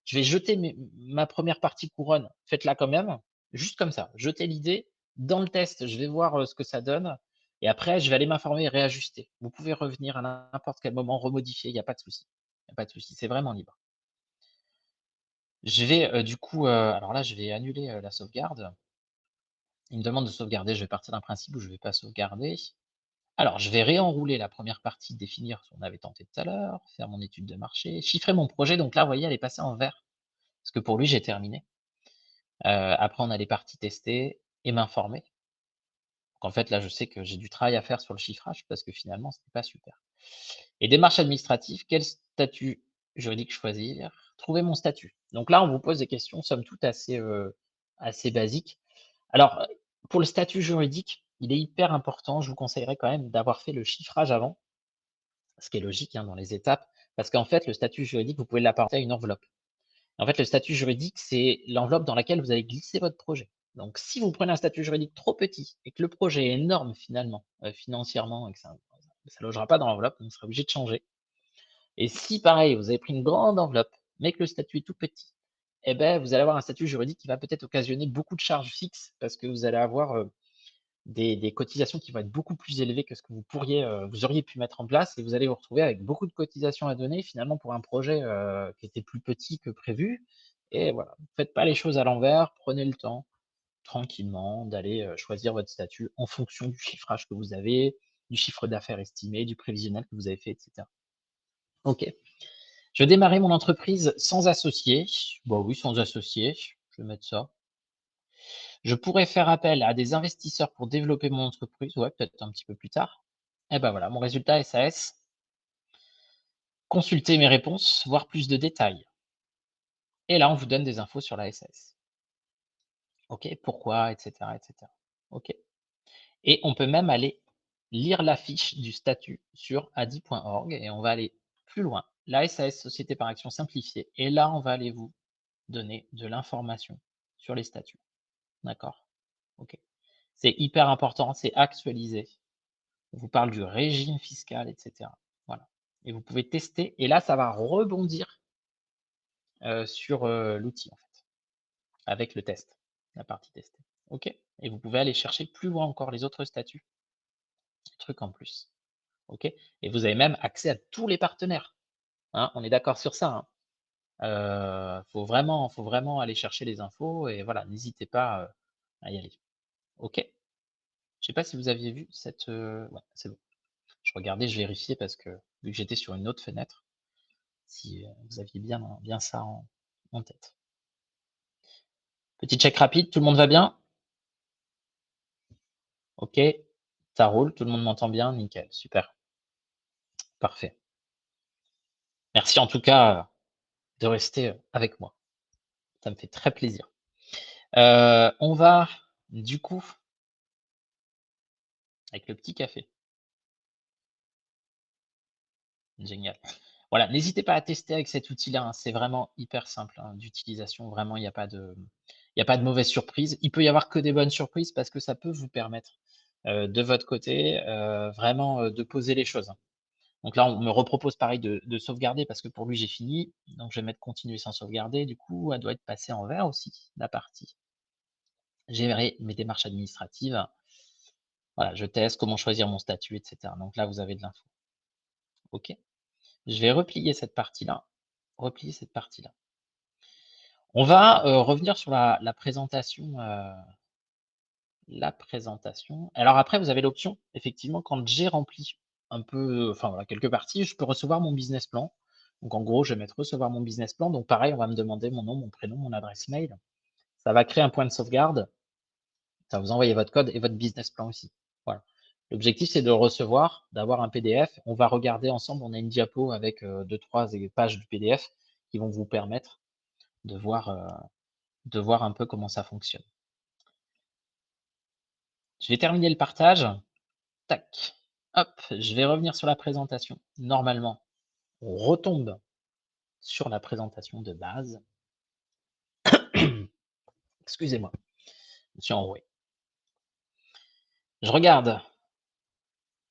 Speaker 1: je vais jeter ma première partie couronne», faites-la quand même, juste comme ça. Jetez l'idée. Dans le test, je vais voir, ce que ça donne et après je vais aller m'informer et réajuster. Vous pouvez revenir à n'importe quel moment, remodifier, il y a pas de souci. Il y a pas de souci, c'est vraiment libre. Je vais, du coup, alors là, je vais annuler, la sauvegarde. Il me demande de sauvegarder, je vais partir d'un principe où je ne vais pas sauvegarder. Alors, je vais réenrouler la première partie, définir ce qu'on avait tenté tout à l'heure, faire mon étude de marché, chiffrer mon projet. Donc là, vous voyez, elle est passée en vert, parce que pour lui, j'ai terminé. Après, on a les parties testées et m'informer. Donc en fait, là, je sais que j'ai du travail à faire sur le chiffrage parce que finalement, c'était pas super. Et démarche administrative, quel statut juridique choisir? Trouver mon statut. Donc là, on vous pose des questions, somme toute, assez basiques. Alors, pour le statut juridique, il est hyper important, je vous conseillerais quand même d'avoir fait le chiffrage avant, ce qui est logique, hein, dans les étapes, parce qu'en fait, le statut juridique, vous pouvez l'apporter à une enveloppe. En fait, le statut juridique, c'est l'enveloppe dans laquelle vous allez glisser votre projet. Donc, si vous prenez un statut juridique trop petit et que le projet est énorme finalement, financièrement et que ça logera pas dans l'enveloppe, vous serez obligé de changer. Et si pareil, vous avez pris une grande enveloppe, mais que le statut est tout petit, eh ben, vous allez avoir un statut juridique qui va peut-être occasionner beaucoup de charges fixes parce que vous allez avoir, des cotisations qui vont être beaucoup plus élevées que ce que vous auriez pu mettre en place et vous allez vous retrouver avec beaucoup de cotisations à donner finalement pour un projet, qui était plus petit que prévu et voilà. Faites pas les choses à l'envers, prenez le temps, tranquillement, d'aller, choisir votre statut en fonction du chiffrage que vous avez, du chiffre d'affaires estimé, du prévisionnel que vous avez fait et cetera. OK. Je vais démarrer mon entreprise sans associé. Bah oui, sans associé, je vais mettre ça. Je pourrais faire appel à des investisseurs pour développer mon entreprise, ouais, peut-être un petit peu plus tard. Et ben voilà, mon résultat SAS, consultez mes réponses, voir plus de détails. Et là, on vous donne des infos sur la SAS. OK, pourquoi, et cetera, et cetera. OK. Et on peut même aller lire la fiche du statut sur adi.org et on va aller plus loin. La SAS, société par action simplifiée. Et là, on va aller vous donner de l'information sur les statuts. D'accord? OK. C'est hyper important, c'est actualisé. On vous parle du régime fiscal et cetera. Voilà et vous pouvez tester et là, ça va rebondir, sur, l'outil, en fait, avec le test, la partie testée. OK et vous pouvez aller chercher plus loin encore les autres statuts, trucs en plus. OK et vous avez même accès à tous les partenaires, hein, on est d'accord sur ça, hein? Faut vraiment aller chercher les infos et voilà, n'hésitez pas, à y aller. OK? Je sais pas si vous aviez vu cette, ouais, c'est bon. Je regardais, je vérifiais parce que vu que j'étais sur une autre fenêtre, si, vous aviez bien ça en tête. Petit check rapide, tout le monde va bien? OK, ça roule, tout le monde m'entend bien? Nickel, super, parfait. Merci en tout cas, de rester, avec moi. Ça me fait très plaisir. On va du coup avec le petit café. Génial. Voilà, n'hésitez pas à tester avec cet outil-là, hein, c'est vraiment hyper simple, hein, d'utilisation. Vraiment, il y a pas de mauvaise surprise. Il peut y avoir que des bonnes surprises parce que ça peut vous permettre, de votre côté, vraiment, de poser les choses, hein. Donc là, on me repropose pareil de sauvegarder parce que pour lui, j'ai fini. Donc je vais mettre continuer sans sauvegarder. Du coup, elle doit être passée en vert aussi, la partie. Gérer mes démarches administratives. Voilà, je teste comment choisir mon statut, et cetera. Donc là, vous avez de l'info. OK. Je vais replier cette partie-là. Replier cette partie-là. On va, revenir sur la présentation. Alors après, vous avez l'option, effectivement, quand j'ai rempli un peu, enfin voilà, quelques parties, je peux recevoir mon business plan. Donc en gros, je vais mettre recevoir mon business plan. Donc pareil, on va me demander mon nom, mon prénom, mon adresse mail. Ça va créer un point de sauvegarde. Ça va vous envoyer votre code et votre business plan aussi. Voilà. L'objectif, c'est de le recevoir, d'avoir un PDF. On va regarder ensemble, on a une diapo avec 2-3 pages du PDF qui vont vous permettre de voir un peu comment ça fonctionne. Je vais terminer le partage. Tac. Hop, je vais revenir sur la présentation. Normalement, on retombe sur la présentation de base. Excusez-moi, je me suis enroué. Je regarde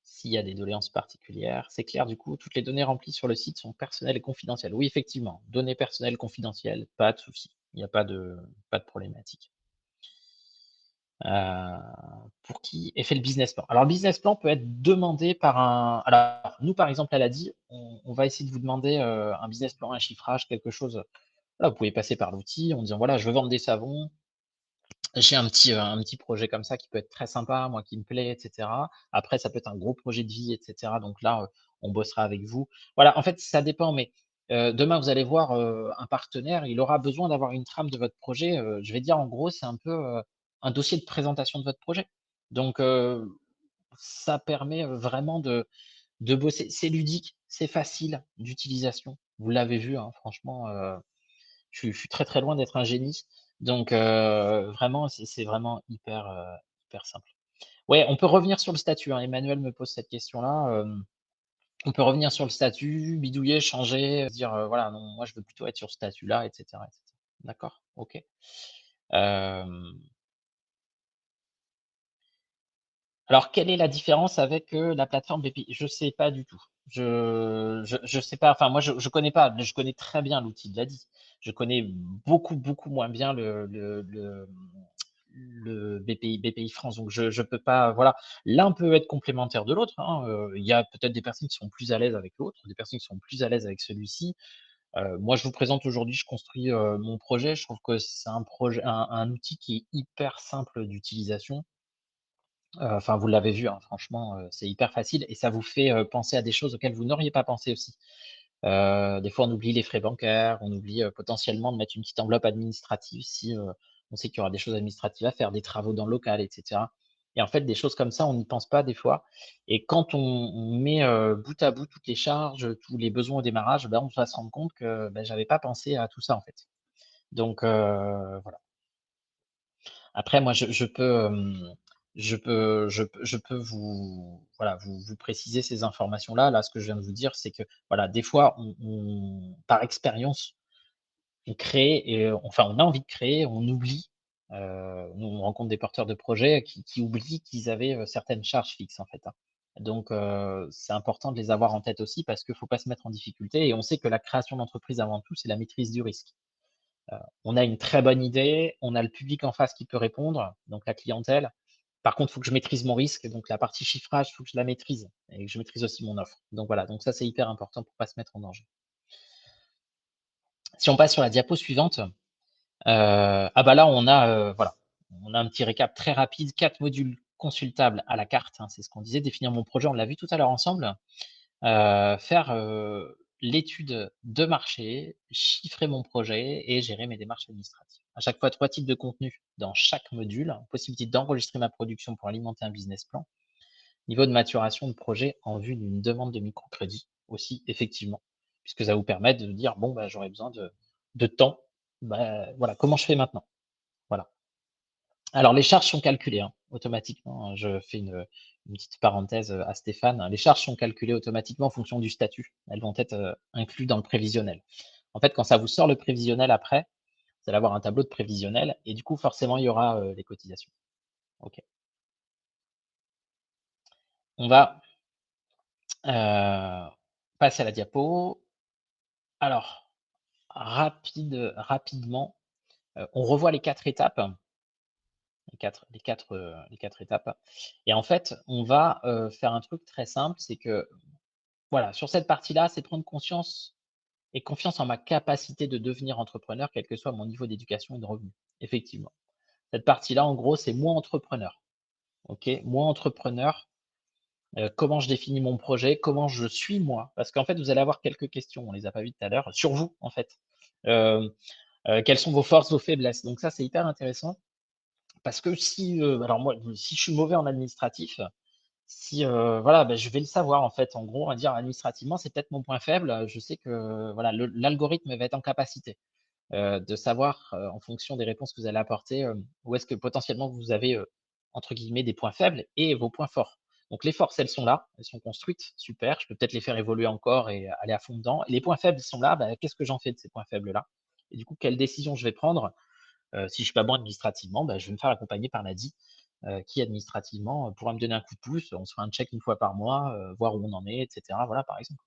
Speaker 1: s'il y a des doléances particulières. C'est clair, du coup, toutes les données remplies sur le site sont personnelles et confidentielles. Oui, effectivement, données personnelles confidentielles, pas de souci. Il n'y a pas de problématique. Pour qui est fait le business plan? Alors, le business plan peut être demandé par un. Alors, nous, par exemple, à l'ADI, on va essayer de vous demander un business plan, un chiffrage, quelque chose. Là, vous pouvez passer par l'outil en disant voilà, je veux vendre des savons, j'ai un petit projet comme ça qui peut être très sympa, moi qui me plaît, et cetera. Après, ça peut être un gros projet de vie, et cetera. Donc là, on bossera avec vous. Voilà, en fait, ça dépend, mais demain, vous allez voir, un partenaire, il aura besoin d'avoir une trame de votre projet, je vais dire, en gros, c'est un peu, un dossier de présentation de votre projet. Donc ça permet, vraiment de bosser. C'est ludique, c'est facile d'utilisation. Vous l'avez vu, hein, franchement, je suis très, très loin d'être un génie. Donc vraiment, c'est vraiment hyper simple. Ouais, on peut revenir sur le statut, hein. Emmanuel me pose cette question-là, on peut revenir sur le statut, bidouiller, changer, dire, voilà: «Non, moi je veux plutôt être sur ce statut-là» et cetera, et cetera. D'accord, OK. Hem, alors quelle est la différence avec, la plateforme BPI? Je sais pas du tout. Je sais pas, enfin moi je connais pas, mais je connais très bien l'outil de l'ADI. Je connais beaucoup moins bien le BPI France, donc je peux pas, voilà. L'un peut être complémentaire de l'autre, hein, il y a peut-être des personnes qui sont plus à l'aise avec l'autre, des personnes qui sont plus à l'aise avec celui-ci. Moi, je vous présente aujourd'hui, je construis, mon projet. Je trouve que c'est un outil qui est hyper simple d'utilisation. Enfin, vous l'avez vu, hein, franchement, c'est hyper facile et ça vous fait, penser à des choses auxquelles vous n'auriez pas pensé aussi. Des fois, on oublie les frais bancaires, on oublie, potentiellement de mettre une petite enveloppe administrative si, on sait qu'il y aura des choses administratives à faire, des travaux dans le local et cetera, et en fait, des choses comme ça, on n'y pense pas des fois, et quand on met, bout à bout toutes les charges, tous les besoins au démarrage, ben, on va se rendre compte que, bah, j'avais pas pensé à tout ça, en fait. Donc voilà. Après moi, je peux, je peux vous, voilà, vous préciser ces informations-là. Là, ce que je viens de vous dire, c'est que, voilà, des fois, par expérience, on crée et enfin, on a envie de créer, on oublie, nous, on rencontre des porteurs de projets qui oublient qu'ils avaient, certaines charges fixes, en fait, hein. Donc c'est important de les avoir en tête aussi parce qu'il faut pas se mettre en difficulté, et on sait que la création d'entreprise, avant tout, c'est la maîtrise du risque. On a une très bonne idée, on a le public en face qui peut répondre, donc la clientèle. Par contre, il faut que je maîtrise mon risque, donc la partie chiffrage, il faut que je la maîtrise et que je maîtrise aussi mon offre. Donc voilà, donc ça, c'est hyper important pour pas se mettre en danger. Si on passe sur la diapo suivante, ah bah là, on a, voilà, on a un petit récap très rapide, 4 modules consultables à la carte, hein, c'est ce qu'on disait. Définir mon projet, on l'a vu tout à l'heure ensemble. Faire, l'étude de marché, chiffrer mon projet et gérer mes démarches administratives. À chaque fois, 3 types de contenus dans chaque module, possibilité d'enregistrer ma production pour alimenter un business plan, niveau de maturation de projet en vue d'une demande de microcrédit aussi, effectivement, puisque ça vous permet de dire: «Bon, bah, j'aurais besoin de temps, bah, voilà, comment je fais maintenant?» Voilà. Alors les charges sont calculées, hein, automatiquement, hein. Je fais une petite parenthèse, à Stéphane. Les charges sont calculées automatiquement en fonction du statut. Elles vont être, inclus dans le prévisionnel. En fait, quand ça vous sort le prévisionnel après, vous allez avoir un tableau de prévisionnel et du coup, forcément, il y aura, les cotisations. OK. On va, passer à la diapo. Alors, rapidement, on revoit les 4 étapes, les 4 étapes, et en fait, on va, faire un truc très simple, c'est que, voilà, sur cette partie-là, c'est prendre conscience et confiance en ma capacité de devenir entrepreneur, quel que soit mon niveau d'éducation et de revenus. Effectivement. Cette partie-là, en gros, c'est moi entrepreneur. OK? Moi entrepreneur, comment je définis mon projet? Comment je suis moi? Parce qu'en fait, vous allez avoir quelques questions, on les a pas vues tout à l'heure, sur vous, en fait. Hem, quelles sont vos forces, vos faiblesses? Donc ça, c'est hyper intéressant parce que si, alors moi, si je suis mauvais en administratif, si, voilà, je vais le savoir en fait. En gros, on va dire administrativement, c'est peut-être mon point faible. Je sais que voilà, l'algorithme va être en capacité, de savoir, en fonction des réponses que vous allez apporter, où est-ce que potentiellement vous avez, entre guillemets «des points faibles» et vos points forts. Donc les forces, elles sont là, elles sont construites, super, je peux peut-être les faire évoluer encore et aller à fond dedans. Et les points faibles, ils sont là, qu'est-ce que j'en fais de ces points faibles-là? Et du coup, quelle décision je vais prendre? Si je suis pas bon administrativement, je vais me faire accompagner par l'ADI, qui administrativement, pourra me donner un coup de pouce. On se fera un check une fois par mois, voir où on en est et cetera, voilà, par exemple.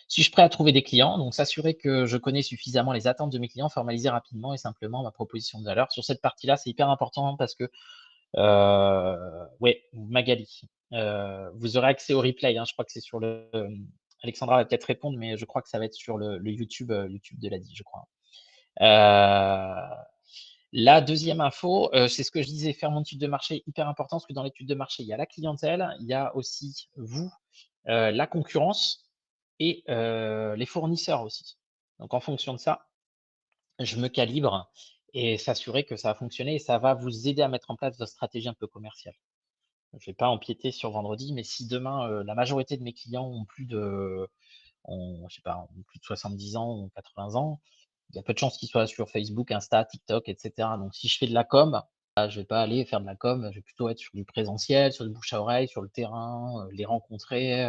Speaker 1: Suis-je prêt à trouver des clients? Donc s'assurer que je connais suffisamment les attentes de mes clients, formaliser rapidement et simplement ma proposition de valeur. Sur cette partie-là, c'est hyper important parce que, ouais, Magali, vous aurez accès au replay, hein. Je crois que c'est sur le, Alexandra va peut-être répondre, mais je crois que ça va être sur le YouTube, YouTube de l'ADI, je crois. La deuxième info, c'est ce que je disais, faire mon étude de marché, hyper important, parce que dans l'étude de marché, il y a la clientèle, il y a aussi vous, la concurrence et les fournisseurs aussi. Donc en fonction de ça, je me calibre et s'assurer que ça va fonctionner et ça va vous aider à mettre en place votre stratégie un peu commerciale. Je ne vais pas empiéter sur vendredi, mais si demain, la majorité de mes clients ont plus de je sais pas, ont plus de 70 ans ou 80 ans, il y a peu de chances qu'ils soient sur Facebook, Insta, TikTok, et cetera. Donc si je fais de la com, je vais pas aller faire de la com, je vais plutôt être sur du présentiel, sur du bouche à oreille, sur le terrain, les rencontrer,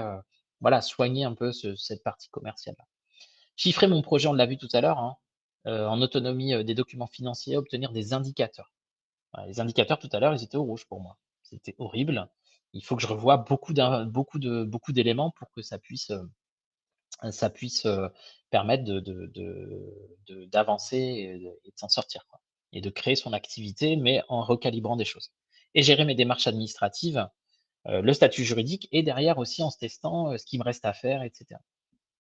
Speaker 1: voilà, soigner un peu cette partie commerciale-là. Chiffrer mon projet, on l'a vu tout à l'heure, hein, en autonomie, des documents financiers, obtenir des indicateurs. Voilà, les indicateurs tout à l'heure, ils étaient au rouge pour moi. C'était horrible. Il faut que je revoie beaucoup d'éléments pour que ça puisse, permettre d'avancer et de s'en sortir, quoi, et de créer son activité, mais en recalibrant des choses et gérer mes démarches administratives, le statut juridique et derrière aussi en se testant, ce qu'il me reste à faire et cetera.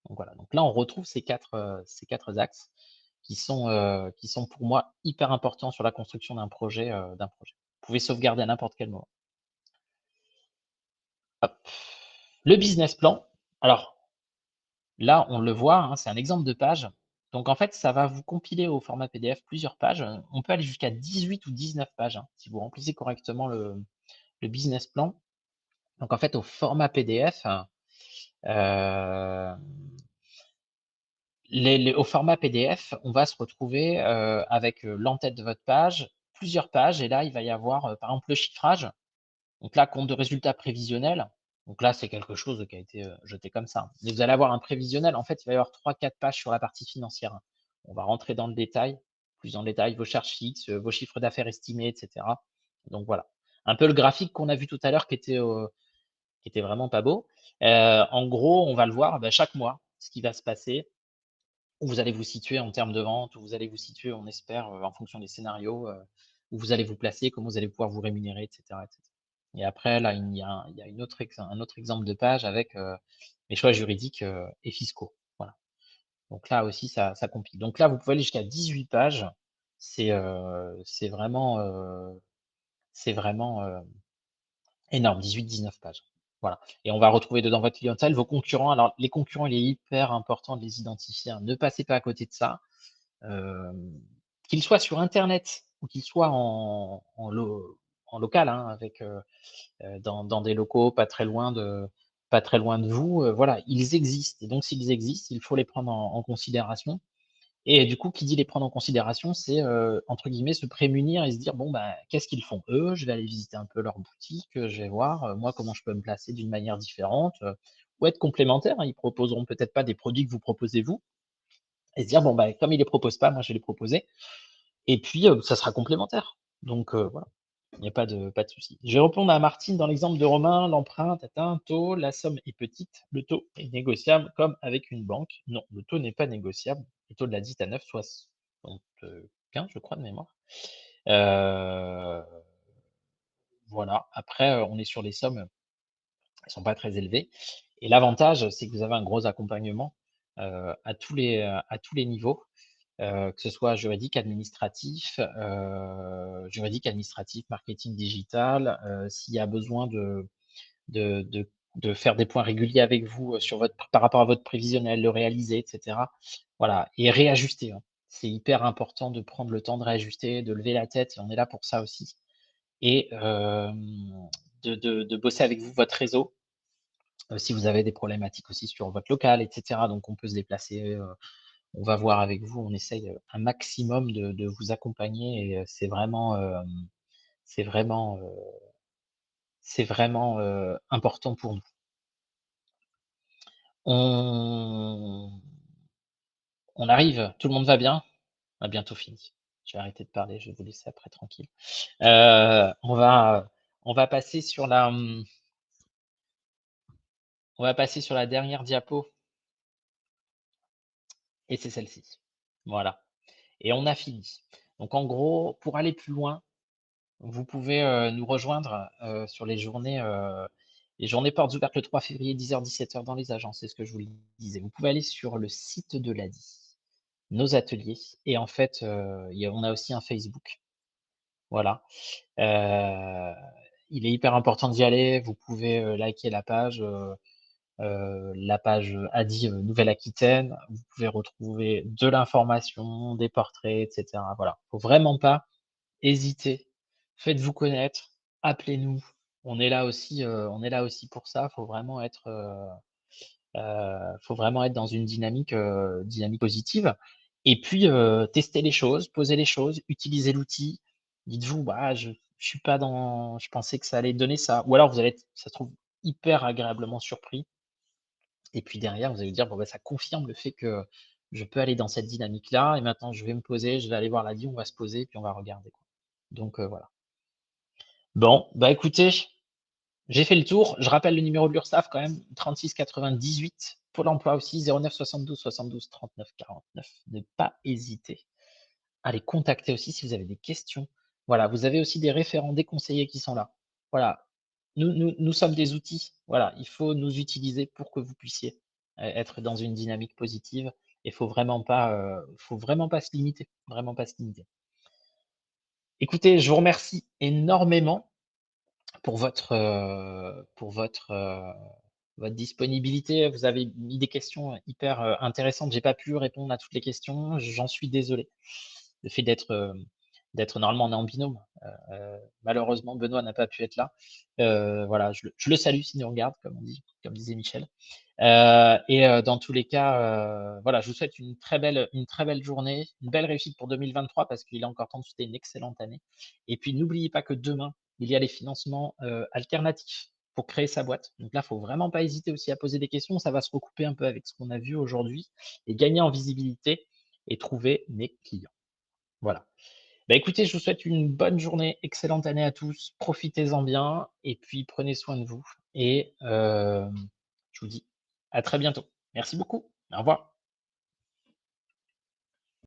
Speaker 1: Donc voilà, donc là, on retrouve ces 4 axes qui sont pour moi hyper importants sur la construction d'un projet. Vous pouvez sauvegarder à n'importe quel moment. Hop. Le business plan, alors là, on le voit, hein, c'est un exemple de page. Donc en fait, ça va vous compiler au format PDF plusieurs pages. On peut aller jusqu'à 18 ou 19 pages, hein, si vous remplissez correctement le business plan. Donc en fait, au format PDF, heu, au format PDF, on va se retrouver, avec, l'en-tête de votre page, plusieurs pages et là, il va y avoir, par exemple, le chiffrage. Donc là, compte de résultats prévisionnels. Donc là, c'est quelque chose qui a été, jeté comme ça. Mais vous allez avoir un prévisionnel. En fait, il va y avoir 3-4 pages sur la partie financière, hein. On va rentrer dans le détail, plus dans le détail, vos charges fixes, vos chiffres d'affaires estimés et cetera. Donc voilà. Un peu le graphique qu'on a vu tout à l'heure qui était vraiment pas beau. En gros, on va le voir, chaque mois, ce qui va se passer, où vous allez vous situer en termes de vente, où vous allez vous situer, on espère, en fonction des scénarios, où vous allez vous placer, comment vous allez pouvoir vous rémunérer et cetera et cetera. Et après là, il y a un autre exemple de page avec, les choix juridiques, et fiscaux. Voilà. Donc là aussi ça compile. Donc là, vous pouvez aller jusqu'à 18 pages. C'est vraiment, énorme, 18-19 pages. Voilà et on va retrouver dedans votre clientèle, vos concurrents. Alors les concurrents, il est hyper important de les identifier, hein. Ne passez pas à côté de ça. Hem, Qu'ils soient sur internet ou qu'ils soient en local, hein, avec, dans des locaux pas très loin de vous, voilà, ils existent et donc s'ils existent, il faut les prendre en considération et du coup, qui dit les prendre en considération, c'est, entre guillemets, «se prémunir» et se dire: «Bon, qu'est-ce qu'ils font eux? Je vais aller visiter un peu leur boutique, je vais voir, moi, comment je peux me placer d'une manière différente», ou être complémentaire, hein. Ils proposeront peut-être pas des produits que vous proposez vous et se dire: «Bon, comme ils les proposent pas, moi, je vais les proposer» et puis, ça sera complémentaire. Donc, voilà. Il n'y a pas de souci. Je vais répondre à Martine dans l'exemple de Romain, l'emprunt, tatin, taux, la somme est petite, le taux est négociable comme avec une banque. Non, le taux n'est pas négociable. Le taux de la dite à 9,75 je crois de mémoire. Heu, voilà. Après, on est sur les sommes, elles sont pas très élevées et l'avantage, c'est que vous avez un gros accompagnement, à tous les niveaux, que ce soit juridique, administratif, marketing digital, s'il y a besoin de faire des points réguliers avec vous, sur votre par rapport à votre prévisionnel, le réaliser et cetera. Voilà et réajuster, hein. C'est hyper important de prendre le temps de réajuster, de lever la tête et on est là pour ça aussi et de bosser avec vous votre réseau. Si vous avez des problématiques aussi sur votre local et cetera, donc on peut se déplacer, on va voir avec vous, on essaye, un maximum de vous accompagner et c'est vraiment, heu, c'est vraiment, important pour nous. On on arrive, tout le monde va bien? On a bientôt fini. Je vais arrêter de parler, je vais vous laisser après tranquille. On va passer sur on va passer sur la dernière diapo et c'est celle-ci. Voilà et on a fini. Donc en gros, pour aller plus loin, vous pouvez, nous rejoindre, sur les journées portes ouvertes le 3 février 10h-17h dans les agences, c'est ce que je vous le disais. Vous pouvez aller sur le site de l'ADI, nos ateliers et en fait, on a aussi un Facebook. Voilà, heu, il est hyper important d'y aller. Vous pouvez, liker la page, ADI, Nouvelle-Aquitaine. Vous pouvez retrouver de l'information, des portraits et cetera. Voilà, faut vraiment pas hésiter, faites-vous connaître, appelez-nous. On est là aussi pour ça. Faut vraiment être dans une dynamique positive et puis, tester les choses, poser les choses, utiliser l'outil. Dites-vous: «Bah, je suis pas dans je pensais que ça allait donner ça» ou alors vous allez être, ça se trouve, hyper agréablement surpris et puis derrière, vous allez vous dire: «Bon, bah, ça confirme le fait que je peux aller dans cette dynamique-là et maintenant je vais me poser, je vais aller voir la vie, on va se poser puis on va regarder, quoi». Donc, voilà. Bon, bah, écoutez, j'ai fait le tour. Je rappelle le numéro de l'URSSAF quand même, 36 98. Pôle emploi aussi, 09 72 72 39 49. Ne pas hésiter à les contacter aussi si vous avez des questions. Voilà, vous avez aussi des référents, des conseillers qui sont là. Voilà, nous sommes des outils. Voilà, il faut nous utiliser pour que vous puissiez être dans une dynamique positive et faut vraiment pas se limiter, vraiment pas se limiter. Écoutez, je vous remercie énormément pour votre disponibilité. Vous avez mis des questions hyper, intéressantes. J'ai pas pu répondre à toutes les questions, j'en suis désolé. Le fait d'être normalement on est en binôme, malheureusement Benoît n'a pas pu être là. Voilà, je le salue s'il nous regarde comme on dit, comme disait Michel. Dans tous les cas, voilà, je vous souhaite une très belle journée, une belle réussite pour 2023 parce qu'il est encore temps de souhaiter une excellente année et puis n'oubliez pas que demain, il y a les financements, alternatifs pour créer sa boîte. Donc là, faut vraiment pas hésiter aussi à poser des questions, ça va se recouper un peu avec ce qu'on a vu aujourd'hui et gagner en visibilité et trouver mes clients. Voilà. Bah, écoutez, je vous souhaite une bonne journée, excellente année à tous, profitez-en bien et puis prenez soin de vous et je vous dis à très bientôt. Merci beaucoup. Au revoir.